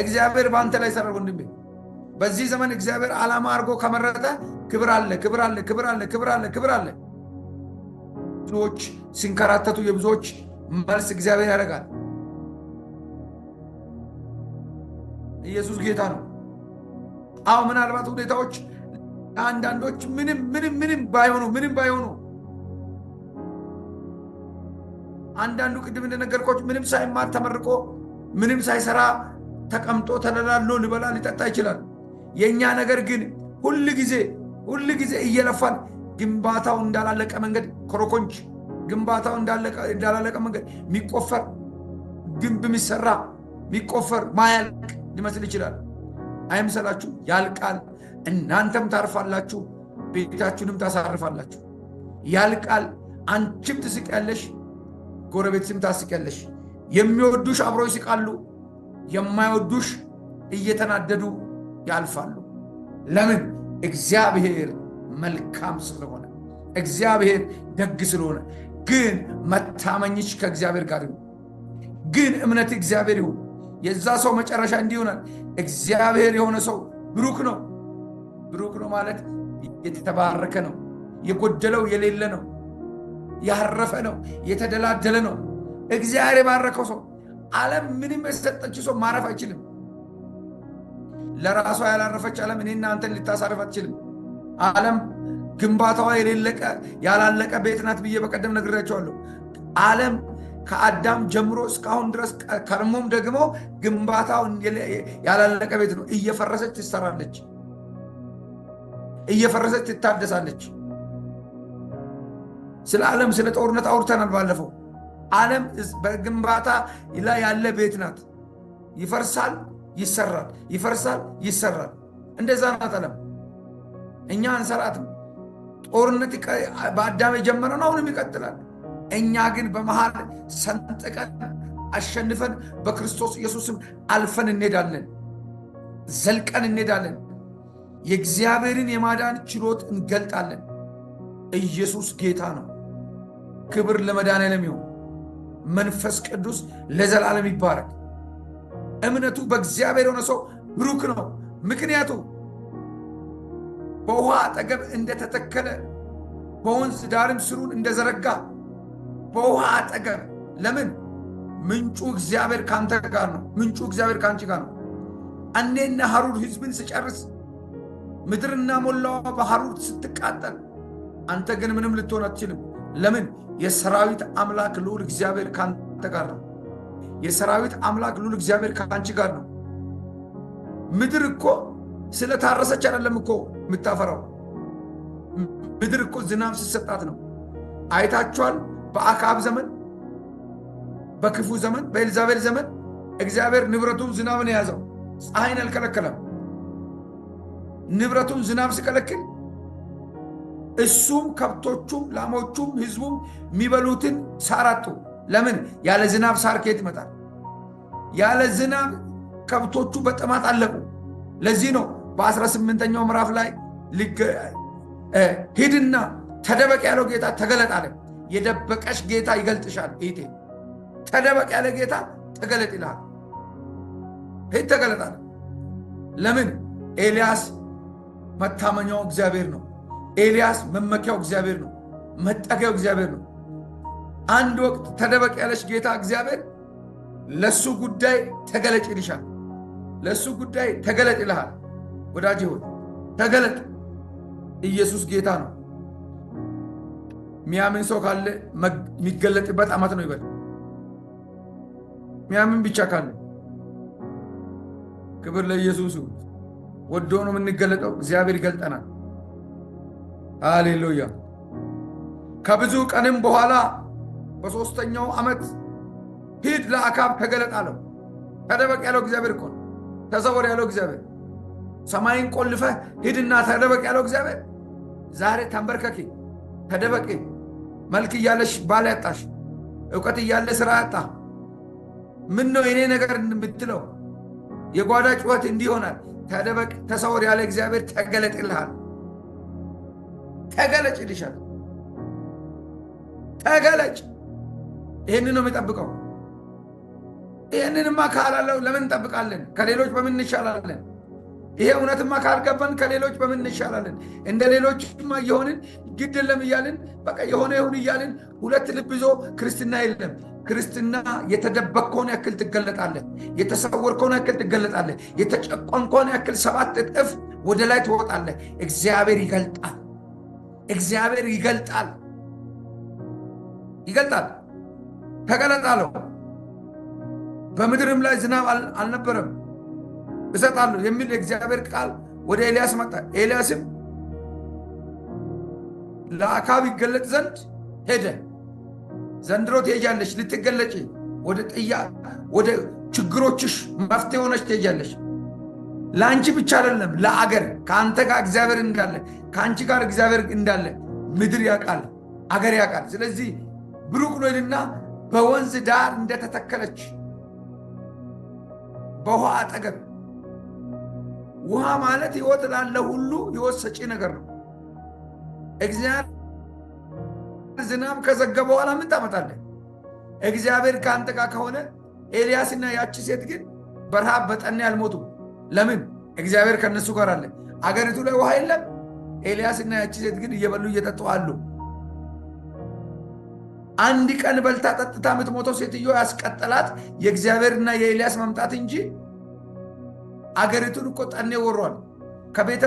እግዚአብሔር በአንተ ላይ ይሰራል። ወንድሜ በዚህ ዘመን እግዚአብሔር ዓላማ አድርጎ ከመረጠ ክብር አለ፣ ክብር አለ፣ ክብር አለ፣ ክብር አለ፣ ክብር አለ። ብዙዎች ሲንከራተቱ የብዙዎች መልስ እግዚአብሔር ያደርጋል። ኢየሱስ ጌታ ነው። ምናልባት ሁኔታዎች አንዳንዶች ምንም ባይሆኑ አንዳንዱ ቅድም እንደነገርኳችሁ ምንም ሳይማር ተመርቆ ምንም ሳይሰራ ተቀምጦ ተደላሎ ሊበላ ሊጠጣ ይችላል። የኛ ነገር ግን ሁል ጊዜ እየለፋን ግንባታው እንዳላለቀ መንገድ ኮረኮንች ግንባታው እንዳላለቀ መንገድ የሚቆፈር ግንብ የሚሰራ የሚቆፈር ማያልቅ ሊመስል ይችላል። አይምሰላችሁ፣ ያልቃል። እናንተም ታርፋላችሁ፣ ቤታችሁንም ታሳርፋላችሁ። ያልቃል። አንቺም ትስቂያለሽ፣ ጎረቤትም ታስቂያለሽ። የሚወዱሽ አብረው ይስቃሉ፣ የማይወዱሽ እየተናደዱ ያልፋሉ። ለምን? እግዚአብሔር መልካም ስለሆነ፣ እግዚአብሔር ደግ ስለሆነ። ግን መታመኝሽ ከእግዚአብሔር ጋር ይሁን። ግን እምነት እግዚአብሔር ይሁን። የዛ ሰው መጨረሻ እንዲህ ይሆናል። እግዚአብሔር የሆነ ሰው ብሩክ ነው። ብሩክ ነው ማለት የተባረከ ነው፣ የጎደለው የሌለ ነው፣ ያረፈ ነው፣ የተደላደለ ነው። እግዚአብሔር የባረከው ሰው ዓለም ምንም የሰጠችው ሰው ማረፍ አይችልም። ለራሷ ያላረፈች ዓለም እኔና አንተን ልታሳርፍ አትችልም። ዓለም ግንባታዋ ያላለቀ ቤት ናት ብዬ በቀደም ነግሬያቸዋለሁ። ዓለም ከአዳም ጀምሮ እስካሁን ድረስ ከርሞም ደግሞ ግንባታው ያላለቀ ቤት ነው። እየፈረሰች ትሰራለች፣ እየፈረሰች ትታደሳለች። ስለ ዓለም ስለ ጦርነት አውርተናል ባለፈው። ዓለም በግንባታ ላይ ያለ ቤት ናት። ይፈርሳል፣ ይሰራል፣ ይፈርሳል፣ ይሰራል። እንደዛ ናት ዓለም። እኛ አንሰራትም። ጦርነት በአዳም የጀመረ ነው፣ አሁንም ይቀጥላል። እኛ ግን በመሃል ሰንጥቀን አሸንፈን በክርስቶስ ኢየሱስም አልፈን እንሄዳለን፣ ዘልቀን እንሄዳለን። የእግዚአብሔርን የማዳን ችሎት እንገልጣለን። ኢየሱስ ጌታ ነው። ክብር ለመድኃኔዓለም ይሁን። መንፈስ ቅዱስ ለዘላለም ይባረክ። እምነቱ በእግዚአብሔር የሆነ ሰው ብሩክ ነው። ምክንያቱ በውሃ አጠገብ እንደተተከለ በወንዝ ዳርም ስሩን እንደዘረጋ በውሃ አጠገብ። ለምን? ምንጩ እግዚአብሔር ካንተ ጋር ነው። ምንጩ እግዚአብሔር ካንቺ ጋር ነው። እኔና ሐሩር ሕዝብን ስጨርስ ምድርና ሞላዋ በሐሩር ስትቃጠል፣ አንተ ግን ምንም ልትሆን አትችልም። ለምን? የሰራዊት አምላክ ልዑል እግዚአብሔር ካንተ ጋር ነው። የሰራዊት አምላክ ልዑል እግዚአብሔር ካንቺ ጋር ነው። ምድር እኮ ስለታረሰች አይደለም እኮ የምታፈራው። ምድር እኮ ዝናብ ሲሰጣት ነው። አይታችኋል? በአክዓብ ዘመን፣ በክፉ ዘመን፣ በኤልዛቤል ዘመን እግዚአብሔር ንብረቱን ዝናብን የያዘው ፀሐይን አልከለከለም። ንብረቱን ዝናብ ሲከለክል እሱም ከብቶቹም ላሞቹም ህዝቡም የሚበሉትን ሳር አጡ። ለምን? ያለ ዝናብ ሳር ከየት ይመጣል? ያለ ዝናብ ከብቶቹ በጥማት አለቁ። ለዚህ ነው በ18ኛው ምዕራፍ ላይ ሂድና ተደበቅ ያለው ጌታ ተገለጥ አለ። የደበቀሽ ጌታ ይገልጥሻል። እህቴ ተደበቅ ያለ ጌታ ተገለጥ ይልሃል። ሂድ ተገለጥ አለ። ለምን? ኤልያስ መታመኛው እግዚአብሔር ነው። ኤልያስ መመኪያው እግዚአብሔር ነው። መጠጊያው እግዚአብሔር ነው። አንድ ወቅት ተደበቅ ያለሽ ጌታ እግዚአብሔር ለሱ ጉዳይ ተገለጥ ይልሻል። ለሱ ጉዳይ ተገለጥ ይልሃል። ወዳጅ ሆይ ተገለጥ። ኢየሱስ ጌታ ነው። ሚያምን ሰው ካለ የሚገለጥበት ዓመት ነው ይበል። ሚያምን ብቻ ካለ ክብር ለኢየሱስ ይሁን። ወዶ ነው የምንገለጠው። እግዚአብሔር ይገልጠናል። ሃሌሉያ። ከብዙ ቀንም በኋላ በ3ኛው ዓመት ሂድ ለአክዓብ ተገለጥ አለው። ተደበቅ ያለው እግዚአብሔር እኮ ነው። ተሰወር ያለው እግዚአብሔር፣ ሰማይን ቆልፈህ ሂድና ተደበቅ ያለው እግዚአብሔር ዛሬ ተንበርከኪ፣ ተደበቂ። መልክ እያለሽ ባል ያጣሽ፣ እውቀት እያለ ስራ ያጣ፣ ምን ነው የኔ ነገር የምትለው የጓዳ ጩኸት እንዲህ ይሆናል። ተደበቅ፣ ተሰወር ያለ እግዚአብሔር ተገለጥ ይልሃል። ተገለጭ ይልሻል። ተገለጭ። ይህንን ነው የሚጠብቀው። ይህንንማ ካላለው ለምን እንጠብቃለን? ከሌሎች በምን እንሻላለን? ይሄ እውነትማ ካልገባን ከሌሎች በምን እንሻላለን? እንደ ሌሎችማ እየሆንን ግድ የለም እያልን በቃ የሆነ ይሁን እያልን ሁለት ልብ ይዞ ክርስትና የለም። ክርስትና የተደበቅከውን ያክል ትገለጣለህ። የተሰወርከውን ያክል ትገለጣለህ። የተጨቆንከውን ያክል 7 እጥፍ ወደ ላይ ትወጣለህ። እግዚአብሔር ይገልጣል። እግዚአብሔር ይገልጣል። ይገልጣል። ተገለጣለሁ። በምድርም ላይ ዝናብ አልነበረም እሰጣለሁ የሚል የእግዚአብሔር ቃል ወደ ኤልያስ መጣ። ኤልያስም ለአካብ ይገለጥ ዘንድ ሄደ። ዘንድሮ ትሄጃለሽ ልትገለጪ፣ ወደ ችግሮችሽ መፍትሄ ሆነሽ ትሄጃለሽ። ለአንቺ ብቻ አይደለም ለአገር። ከአንተ ጋር እግዚአብሔር እንዳለ፣ ከአንቺ ጋር እግዚአብሔር እንዳለ ምድር ያውቃል፣ አገር ያውቃል። ስለዚህ ብሩክ ነውና በወንዝ ዳር እንደተተከለች በውሃ አጠገብ። ውሃ ማለት ሕይወት ላለ ሁሉ ሕይወት ሰጪ ነገር ነው። እግዚአብሔር ዝናብ ከዘገበ በኋላ ምን ታመጣለህ? እግዚአብሔር ከአንተ ጋር ከሆነ። ኤልያስና ያቺ ሴት ግን በረሃብ በጠኔ አልሞቱም። ለምን? እግዚአብሔር ከነሱ ጋር አለ። አገሪቱ ላይ ውሃ የለም። ኤልያስና ያቺ ሴት ግን እየበሉ እየጠጡ አሉ። አንድ ቀን በልታ ጠጥታ የምትሞተው ሴትዮ ያስቀጠላት የእግዚአብሔርና የኤልያስ መምጣት እንጂ አገሪቱን እኮ ጠኔ ወሯል። ከቤተ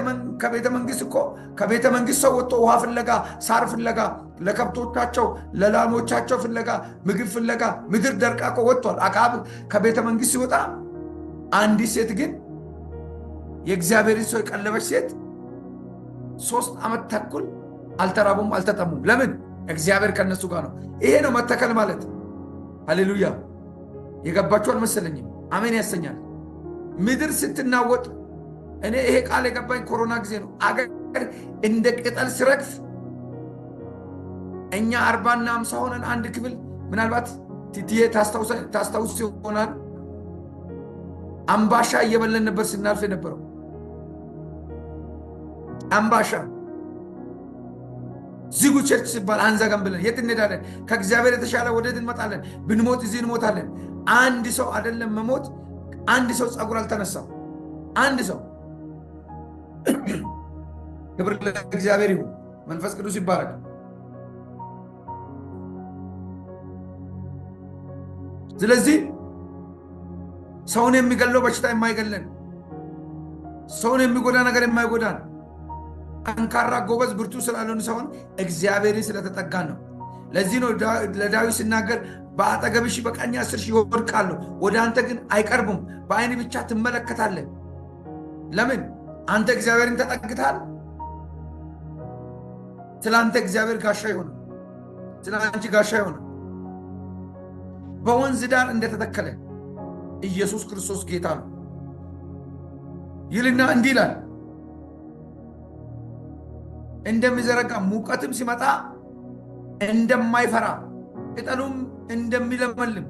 መንግስት እኮ ከቤተ መንግስት ሰው ወጥቶ ውሃ ፍለጋ፣ ሳር ፍለጋ፣ ለከብቶቻቸው ለላሞቻቸው ፍለጋ፣ ምግብ ፍለጋ ምድር ደርቃ እኮ ወጥቷል። አክዓብ ከቤተ መንግስት ሲወጣ፣ አንዲት ሴት ግን የእግዚአብሔርን ሰው የቀለበች ሴት 3 ዓመት ተኩል አልተራቡም፣ አልተጠሙም። ለምን? እግዚአብሔር ከነሱ ጋር ነው። ይሄ ነው መተከል ማለት። ሃሌሉያ! የገባችሁ አልመሰለኝም። አሜን ያሰኛል። ምድር ስትናወጥ እኔ ይሄ ቃል የገባኝ ኮሮና ጊዜ ነው። አገር እንደ ቅጠል ሲረግፍ እኛ 40 እና 50 ሆነን አንድ ክፍል፣ ምናልባት ቲቲዬ ታስታውስ ይሆናል፣ አምባሻ እየበለን ነበር ስናልፍ የነበረው። አምባሻ ዝጉ ቸርች ሲባል አንዘጋም ብለን የት እንሄዳለን? ከእግዚአብሔር የተሻለ ወዴት እንመጣለን? ብንሞት እዚህ እንሞታለን። አንድ ሰው አይደለም መሞት፣ አንድ ሰው ጸጉር አልተነሳም። አንድ ሰው ክብር ለእግዚአብሔር ይሁን። መንፈስ ቅዱስ ይባረክ። ስለዚህ ሰውን የሚገለው በሽታ የማይገለን፣ ሰውን የሚጎዳ ነገር የማይጎዳን፣ ጠንካራ ጎበዝ ብርቱ ስላልሆን ሰውን እግዚአብሔርን ስለተጠጋን ነው። ለዚህ ነው ለዳዊት ሲናገር በአጠገብሽ በቀኝ 10 ሺህ ይወድቃሉ፣ ወደ አንተ ግን አይቀርቡም፣ በዓይን ብቻ ትመለከታለህ። ለምን? አንተ እግዚአብሔርን ተጠግተሃል። ስለ አንተ እግዚአብሔር ጋሻ ይሆነ፣ ስለ አንቺ ጋሻ ይሆነ። በወንዝ ዳር እንደተተከለ ኢየሱስ ክርስቶስ ጌታ ነው ይልና እንዲህ ይላል፣ እንደሚዘረጋ ሙቀትም ሲመጣ እንደማይፈራ ቅጠሉም እንደሚለመልም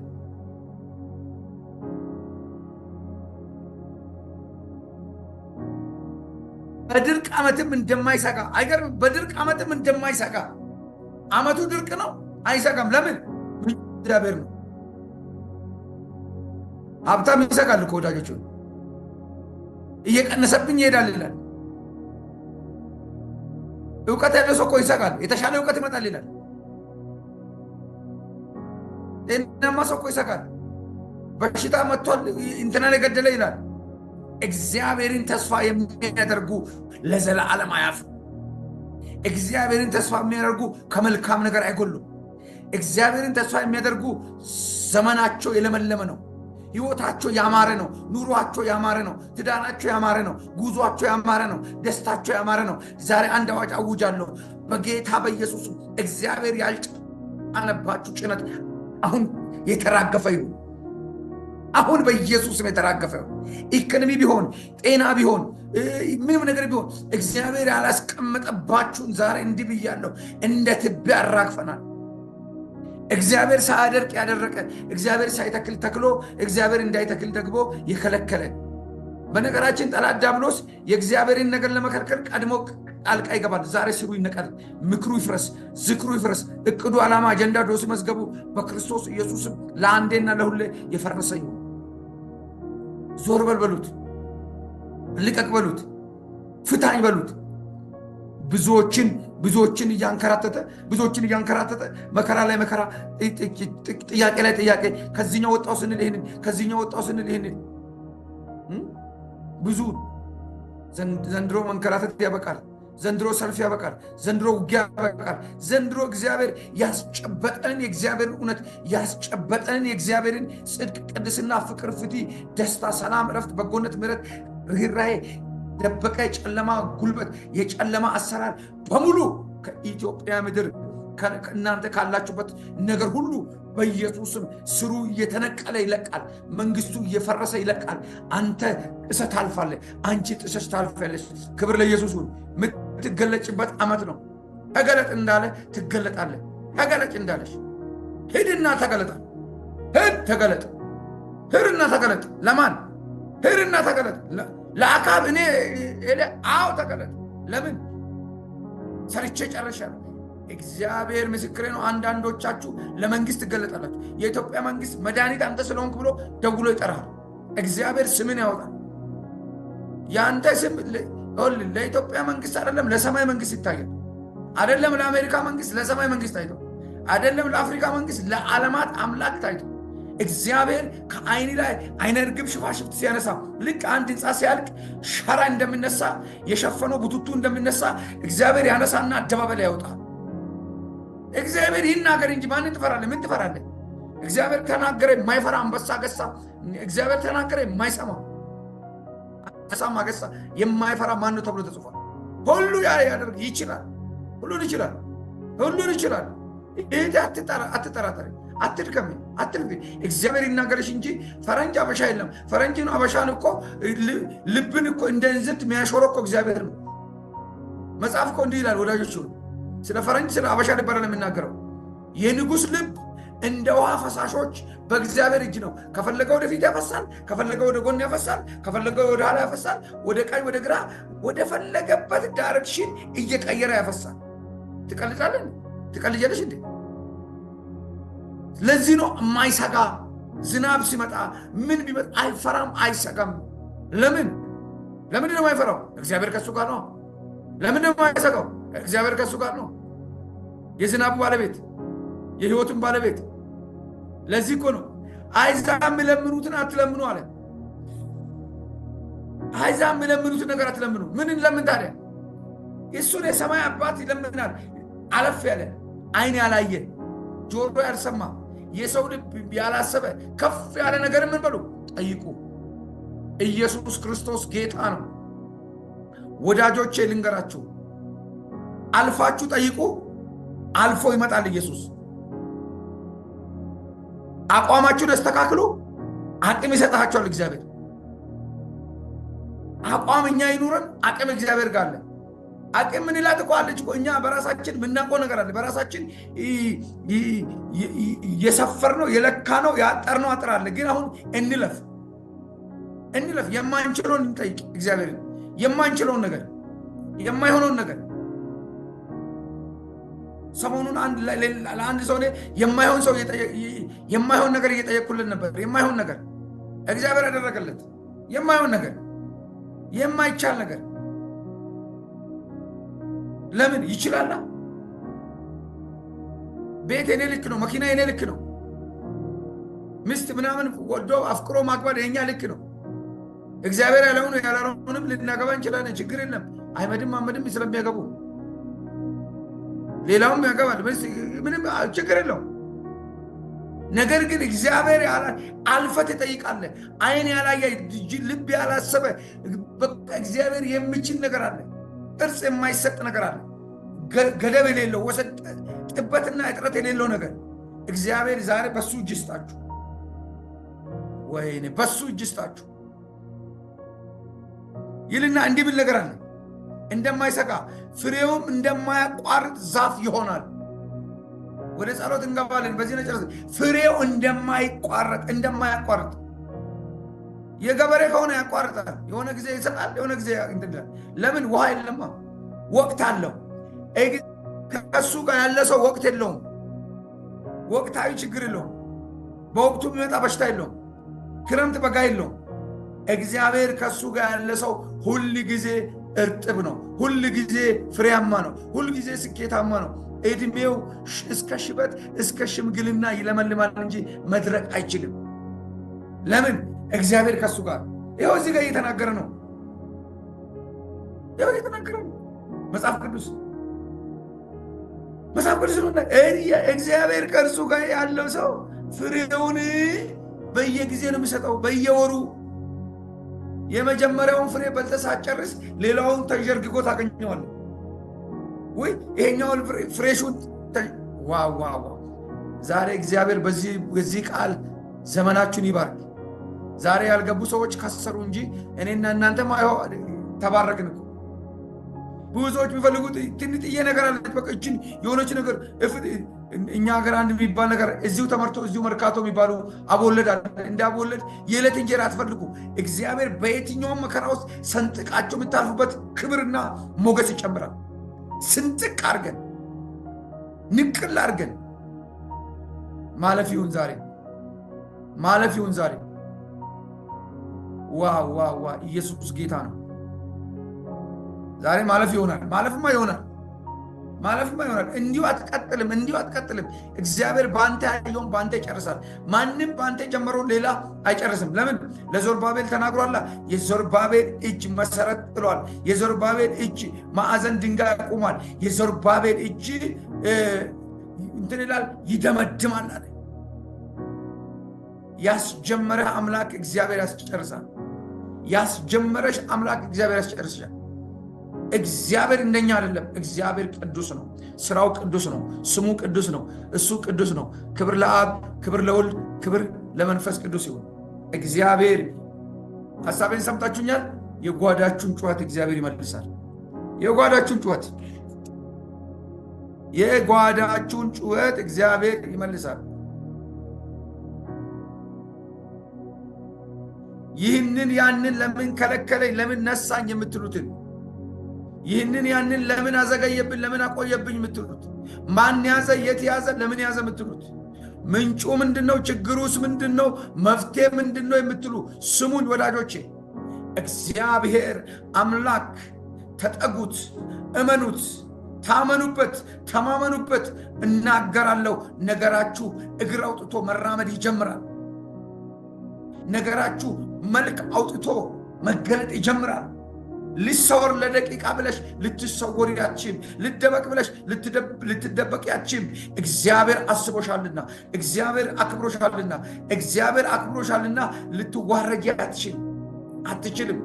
በድርቅ ዓመትም እንደማይሰጋ። አይገርም? በድርቅ ዓመትም እንደማይሰጋ። ዓመቱ ድርቅ ነው፣ አይሰጋም። ለምን? እግዚአብሔር ነው። ሀብታም ይሰጋል እኮ ወዳጆቹ፣ እየቀነሰብኝ ይሄዳል ይላል። እውቀት ያለው ሰው እኮ ይሰጋል፣ የተሻለ እውቀት ይመጣል ይላል። ጤናማ ሰው እኮ ይሰጋል፣ በሽታ መጥቷል እንትናን የገደለ ይላል። እግዚአብሔርን ተስፋ የሚያደርጉ ለዘላለም አያፍሩ። እግዚአብሔርን ተስፋ የሚያደርጉ ከመልካም ነገር አይጎሉም። እግዚአብሔርን ተስፋ የሚያደርጉ ዘመናቸው የለመለመ ነው፣ ሕይወታቸው ያማረ ነው፣ ኑሯቸው ያማረ ነው፣ ትዳራቸው ያማረ ነው፣ ጉዟቸው ያማረ ነው፣ ደስታቸው ያማረ ነው። ዛሬ አንድ አዋጅ አውጃለሁ በጌታ በኢየሱስ እግዚአብሔር ያልጫነባችሁ ጭነት አሁን የተራገፈ ይሁን። አሁን በኢየሱስ ስም የተራገፈ ይሁን። ኢኮኖሚ ቢሆን ጤና ቢሆን ምንም ነገር ቢሆን እግዚአብሔር ያላስቀመጠባችሁን ዛሬ እንዲህ ብያለሁ፣ እንደ ትቢያ አራግፈናል። እግዚአብሔር ሳያደርቅ ያደረቀ፣ እግዚአብሔር ሳይተክል ተክሎ እግዚአብሔር እንዳይተክል ደግሞ የከለከለ። በነገራችን ጠላት ዲያብሎስ የእግዚአብሔርን ነገር ለመከልከል ቀድሞ ጣልቃ ይገባል። ዛሬ ስሩ ይነቃል፣ ምክሩ ይፍረስ፣ ዝክሩ ይፍረስ፣ እቅዱ፣ ዓላማ፣ አጀንዳ፣ ዶስ መዝገቡ በክርስቶስ ኢየሱስ ለአንዴና ለሁሌ የፈረሰ ይሁን። ዞር በል በሉት፣ ልቀቅ በሉት፣ ፍታኝ በሉት። ብዙዎችን እያንከራተተ መከራ ላይ መከራ፣ ጥያቄ ላይ ጥያቄ፣ ከዚህኛው ወጣው ስንል ይህንን፣ ከዚህኛው ወጣው ስንል ይህንን። ብዙ ዘንድሮ መንከራተት ያበቃል። ዘንድሮ ሰልፍ ያበቃል። ዘንድሮ ውጊያ ያበቃል። ዘንድሮ እግዚአብሔር ያስጨበጠንን የእግዚአብሔርን እውነት ያስጨበጠንን የእግዚአብሔርን ጽድቅ፣ ቅድስና፣ ፍቅር፣ ፍትህ፣ ደስታ፣ ሰላም፣ እረፍት፣ በጎነት፣ ምሕረት፣ ርኅራኄ፣ ደበቀ የጨለማ ጉልበት፣ የጨለማ አሰራር በሙሉ ከኢትዮጵያ ምድር እናንተ ካላችሁበት ነገር ሁሉ በኢየሱስም ስሩ እየተነቀለ ይለቃል። መንግስቱ እየፈረሰ ይለቃል። አንተ ጥሰህ ታልፋለህ። አንቺ ጥሰሽ ታልፋለሽ። ክብር ለኢየሱስ ይሁን። የምትገለጭበት ዓመት ነው። ተገለጥ እንዳለ ትገለጣለህ። ተገለጭ እንዳለሽ ሂድና ተገለጣ። ሂድ ተገለጥ። ሂድና ተገለጥ። ለማን? ሂድና ተገለጥ። ለአካብ እኔ አዎ ተገለጥ። ለምን? ሰርቼ ጨርሻለሁ። እግዚአብሔር ምስክሬ ነው። አንዳንዶቻችሁ ለመንግስት ትገለጣላችሁ። የኢትዮጵያ መንግስት መድኃኒት አንተ ስለሆንክ ብሎ ደውሎ ይጠራል። እግዚአብሔር ስምን ያወጣል። የአንተ ስም ለኢትዮጵያ መንግስት አይደለም ለሰማይ መንግስት ይታያል። አይደለም ለአሜሪካ መንግስት ለሰማይ መንግስት ታይቶ፣ አይደለም ለአፍሪካ መንግስት ለዓለማት አምላክ ታይቶ እግዚአብሔር ከአይኒ ላይ አይነ ርግብ ሽፋሽፍት ሲያነሳ ልክ አንድ ህንፃ ሲያልቅ ሸራ እንደሚነሳ የሸፈነው ቡቱቱ እንደሚነሳ እግዚአብሔር ያነሳና አደባባይ ላይ ያወጣል። እግዚአብሔር ይናገር እንጂ ማንን ትፈራለህ? ምን ትፈራለህ? እግዚአብሔር ተናገረ የማይፈራ አንበሳ ገሳ። እግዚአብሔር ተናገረ የማይሰማ አንበሳ ገሳ። የማይፈራ ማን ነው ተብሎ ተጽፏል። ሁሉ ያደርግ ይችላል። ሁሉን ይችላል። ሁሉን ይችላል። ይሄ አትጠራጠሪ፣ አትድከሚ፣ አትልፊ። እግዚአብሔር ይናገርሽ እንጂ ፈረንጅ አበሻ የለም። ፈረንጅን አበሻን እኮ ልብን እኮ እንደ እንዝርት የሚያሾረው እኮ እግዚአብሔር ነው። መጽሐፍ እኮ እንዲህ ይላል ወዳጆች፣ ስለ ፈረንጅ ስለ አበሻ ልብ አይደለም የሚናገረው። የንጉሥ ልብ እንደ ውሃ ፈሳሾች በእግዚአብሔር እጅ ነው። ከፈለገ ወደ ፊት ያፈሳል፣ ከፈለገ ወደ ጎን ያፈሳል፣ ከፈለገ ወደ ኋላ ያፈሳል፣ ወደ ቀኝ ወደ ግራ፣ ወደ ፈለገበት ዳይሬክሽን እየቀየረ ያፈሳል። ትቀልዳለህ? ትቀልጃለሽ እንዴ? ለዚህ ነው የማይሰጋ። ዝናብ ሲመጣ ምን ቢመጣ አይፈራም፣ አይሰጋም። ለምን? ለምንድን ነው የማይፈራው? እግዚአብሔር ከሱ ጋር ነው። ለምንድን ነው የማይሰጋው? እግዚአብሔር ከሱ ጋር ነው። የዝናቡ ባለቤት፣ የህይወቱን ባለቤት። ለዚህ እኮ ነው አሕዛብ የሚለምኑትን አትለምኑ አለ። አሕዛብ የሚለምኑትን ነገር አትለምኑ። ምን ለምን ታዲያ? እሱን የሰማይ አባት ይለምናል። አለፍ ያለ አይን ያላየ ጆሮ ያልሰማ የሰው ልብ ያላሰበ ከፍ ያለ ነገር ምን በሉ ጠይቁ። ኢየሱስ ክርስቶስ ጌታ ነው። ወዳጆቼ ልንገራችሁ፣ አልፋችሁ ጠይቁ፣ አልፎ ይመጣል ኢየሱስ። አቋማችሁን አስተካክሉ፣ አቅም ይሰጣችኋል እግዚአብሔር። አቋም እኛ ይኑረን፣ አቅም እግዚአብሔር ጋር አለ። አቅም ምን ይላል እኮ አለች እኮ። እኛ በራሳችን የምናውቀው ነገር አለ። በራሳችን የሰፈርነው የለካነው ያጠርነው አጥር አለ። ግን አሁን እንለፍ። የማንችለውን እንጠይቅ እግዚአብሔርን። የማንችለውን ነገር፣ የማይሆነውን ነገር ሰሞኑን ለአንድ ሰው የማይሆን ነገር እየጠየቅኩልን ነበር። የማይሆን ነገር እግዚአብሔር ያደረገለት የማይሆን ነገር፣ የማይቻል ነገር። ለምን ይችላል? ቤት የኔ ልክ ነው፣ መኪና የኔ ልክ ነው፣ ሚስት ምናምን ወዶ አፍቅሮ ማግባት የኛ ልክ ነው። እግዚአብሔር ያለውን ያላለውንም ልናገባ እንችላለን። ችግር የለም። አህመድም ስለሚያገቡ ሌላውም ያገባል። ምንም ችግር የለውም። ነገር ግን እግዚአብሔር አልፈት ይጠይቃል። አይን ያላየ ልብ ያላሰበ እግዚአብሔር የሚችል ነገር አለ። ጥርስ የማይሰጥ ነገር አለ። ገደብ የሌለው ወሰን ጥበትና እጥረት የሌለው ነገር እግዚአብሔር ዛሬ በሱ እጅ ይስጣችሁ። ወይኔ በሱ እጅ ይስጣችሁ ይልና እንዲህ ብል ነገር አለ። እንደማይሰጋ ፍሬውም እንደማያቋርጥ ዛፍ ይሆናል። ወደ ጸሎት እንገባለን። በዚህ ነው ጨርሰን። ፍሬው እንደማያቋርጥ የገበሬ ከሆነ ያቋርጣል። የሆነ ጊዜ ይሰጣል፣ የሆነ ጊዜ እንትን። ለምን? ውሃ የለማ። ወቅት አለው። ከሱ ጋር ያለ ሰው ወቅት የለውም። ወቅታዊ ችግር የለውም። በወቅቱ የሚመጣ በሽታ የለውም። ክረምት በጋ የለውም። እግዚአብሔር ከሱ ጋር ያለ ሰው ሁል ጊዜ እርጥብ ነው። ሁል ጊዜ ፍሬያማ ነው። ሁል ጊዜ ስኬታማ ነው። እድሜው እስከ ሽበት እስከ ሽምግልና ይለመልማል እንጂ መድረቅ አይችልም። ለምን? እግዚአብሔር ከሱ ጋር። ይኸው እዚህ ጋር እየተናገረ ነው። ይኸው እየተናገረ ነው መጽሐፍ ቅዱስ ነው። እግዚአብሔር ከእርሱ ጋር ያለው ሰው ፍሬውን በየጊዜ ነው የሚሰጠው፣ በየወሩ። የመጀመሪያውን ፍሬ በልተህ ሳትጨርስ ሌላውን ተንዠርግጎ ታገኘዋለህ። ወይ ይሄኛው ፍሬሹን ዋው ዋው ዋው! ዛሬ እግዚአብሔር በዚህ ቃል ዘመናችሁን ይባርክ። ዛሬ ያልገቡ ሰዎች ከሰሩ እንጂ እኔና እናንተማ ተባረክን እኮ። ብዙዎች የሚፈልጉት ትንጥዬ ነገር አለች። በቃ እችን የሆነች ነገር እኛ ሀገር አንድ የሚባል ነገር እዚሁ ተመርቶ እዚሁ መርካቶ የሚባሉ አቦለድ አለ። እንደ አቦለድ የዕለት እንጀራ አትፈልጉ። እግዚአብሔር በየትኛውም መከራ ውስጥ ሰንጥቃቸው የምታልፉበት ክብርና ሞገስ ይጨምራል። ስንጥቅ አድርገን ንቅል አድርገን ማለፍ ይሁን ዛሬ፣ ማለፍ ይሁን ዛሬ። ዋው ዋው ዋው! ኢየሱስ ጌታ ነው። ዛሬ ማለፍ ይሆናል። ማለፍማ ይሆናል። ማለፍማ ይሆናል። እንዲሁ አትቀጥልም፣ እንዲሁ አትቀጥልም። እግዚአብሔር በአንተ ያየውን በአንተ ይጨርሳል። ማንም በአንተ ጀመረውን ሌላ አይጨርስም። ለምን? ለዘሩባቤል ተናግሯላ። የዘሩባቤል እጅ መሰረት ጥሏል። የዘሩባቤል እጅ ማዕዘን ድንጋይ ያቆማል። የዘሩባቤል እጅ እንትን ይላል፣ ይደመድማል አለ። ያስጀመረህ አምላክ እግዚአብሔር ያስጨርሳል። ያስጀመረሽ አምላክ እግዚአብሔር ያስጨርሳል። እግዚአብሔር እንደኛ አይደለም። እግዚአብሔር ቅዱስ ነው። ስራው ቅዱስ ነው። ስሙ ቅዱስ ነው። እሱ ቅዱስ ነው። ክብር ለአብ፣ ክብር ለወልድ፣ ክብር ለመንፈስ ቅዱስ ይሁን። እግዚአብሔር ሐሳቤን ሰምታችሁኛል። የጓዳችሁን ጩኸት እግዚአብሔር ይመልሳል። የጓዳችሁን ጩኸት የጓዳችሁን ጩኸት እግዚአብሔር ይመልሳል። ይህንን ያንን ለምን ከለከለኝ፣ ለምን ነሳኝ የምትሉትን፣ ይህንን ያንን ለምን አዘገየብን፣ ለምን አቆየብኝ የምትሉት፣ ማን ያዘ፣ የት ያዘ፣ ለምን ያዘ የምትሉት፣ ምንጩ ምንድነው፣ ችግሩስ ምንድነው፣ መፍትሄ ምንድነው የምትሉ ስሙኝ ወዳጆቼ። እግዚአብሔር አምላክ ተጠጉት፣ እመኑት፣ ታመኑበት፣ ተማመኑበት። እናገራለሁ፣ ነገራችሁ እግር አውጥቶ መራመድ ይጀምራል። ነገራችሁ መልክ አውጥቶ መገለጥ ይጀምራል። ሊሰወር ለደቂቃ ብለሽ ልትሰወር ያችም፣ ልደበቅ ብለሽ ልትደበቅ ያችም። እግዚአብሔር አስቦሻልና፣ እግዚአብሔር አክብሮሻልና፣ እግዚአብሔር አክብሮሻልና ልትዋረጊ አትችልም።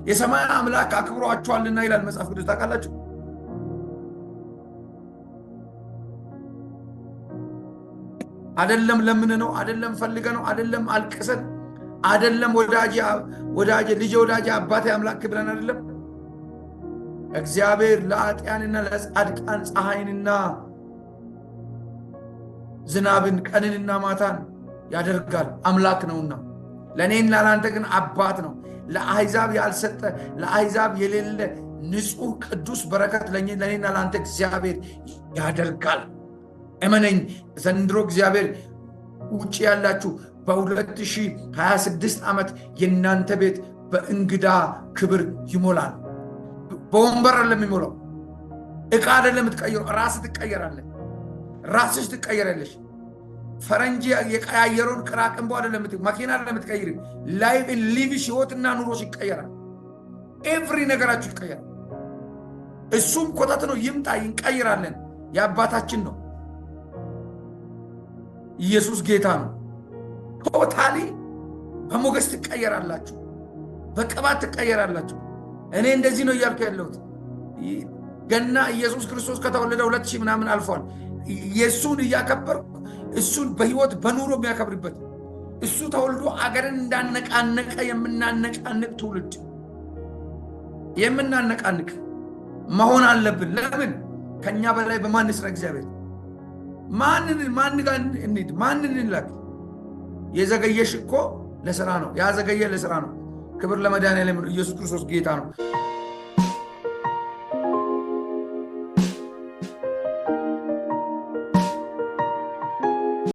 የሰማይ አምላክ አክብሯችኋልና ይላል መጽሐፍ ቅዱስ። ታውቃላችሁ? አይደለም ለምን ነው፣ አይደለም ፈልገ ነው፣ አይደለም አልቅሰን፣ አይደለም ወዳጄ ልጄ ወዳጄ አባቴ አምላክ ብለን አይደለም። እግዚአብሔር ለኃጥአንና ለጻድቃን ፀሐይንና ዝናብን ቀንንና ማታን ያደርጋል። አምላክ ነውና። ለእኔና ለአንተ ግን አባት ነው። ለአሕዛብ ያልሰጠ ለአሕዛብ የሌለ ንጹሕ ቅዱስ በረከት ለእኔና ለአንተ እግዚአብሔር ያደርጋል። እመነኝ። ዘንድሮ እግዚአብሔር ውጭ ያላችሁ በ2026 ዓመት የእናንተ ቤት በእንግዳ ክብር ይሞላል። በወንበር አይደለም የሚሞላው፣ ዕቃ አይደለም የምትቀይረው፣ ራስህ ትቀየራለህ። ራስሽ ትቀየራለሽ። ፈረንጅ የቀያየረውን ቅራቅንቦ አይደለም መኪና አይደለም የምትቀይር። ላይፍ ሊቭሽ ህይወትና ኑሮሽ ይቀየራል። ኤቭሪ ነገራችሁ ይቀየራል። እሱም ኮታት ነው። ይምጣ፣ እንቀይራለን። የአባታችን ነው። ኢየሱስ ጌታ ነው። ቶታሊ በሞገስ ትቀየራላችሁ፣ በቅባት ትቀየራላችሁ። እኔ እንደዚህ ነው እያልኩ ያለሁት። ገና ኢየሱስ ክርስቶስ ከተወለደ 2000 ምናምን አልፏል። ኢየሱስን እያከበርኩ እሱን በህይወት በኑሮ የሚያከብርበት እሱ ተወልዶ አገርን እንዳነቃነቀ የምናነቃንቅ ትውልድ የምናነቃንቅ መሆን አለብን። ለምን? ከኛ በላይ በማን ስራ እግዚአብሔር ማን ጋር እንሂድ? ማንን እንላክ? የዘገየሽ እኮ ለሥራ ነው። ያዘገየ ለሥራ ነው። ክብር ለመድኃኒዓለም። ኢየሱስ ክርስቶስ ጌታ ነው።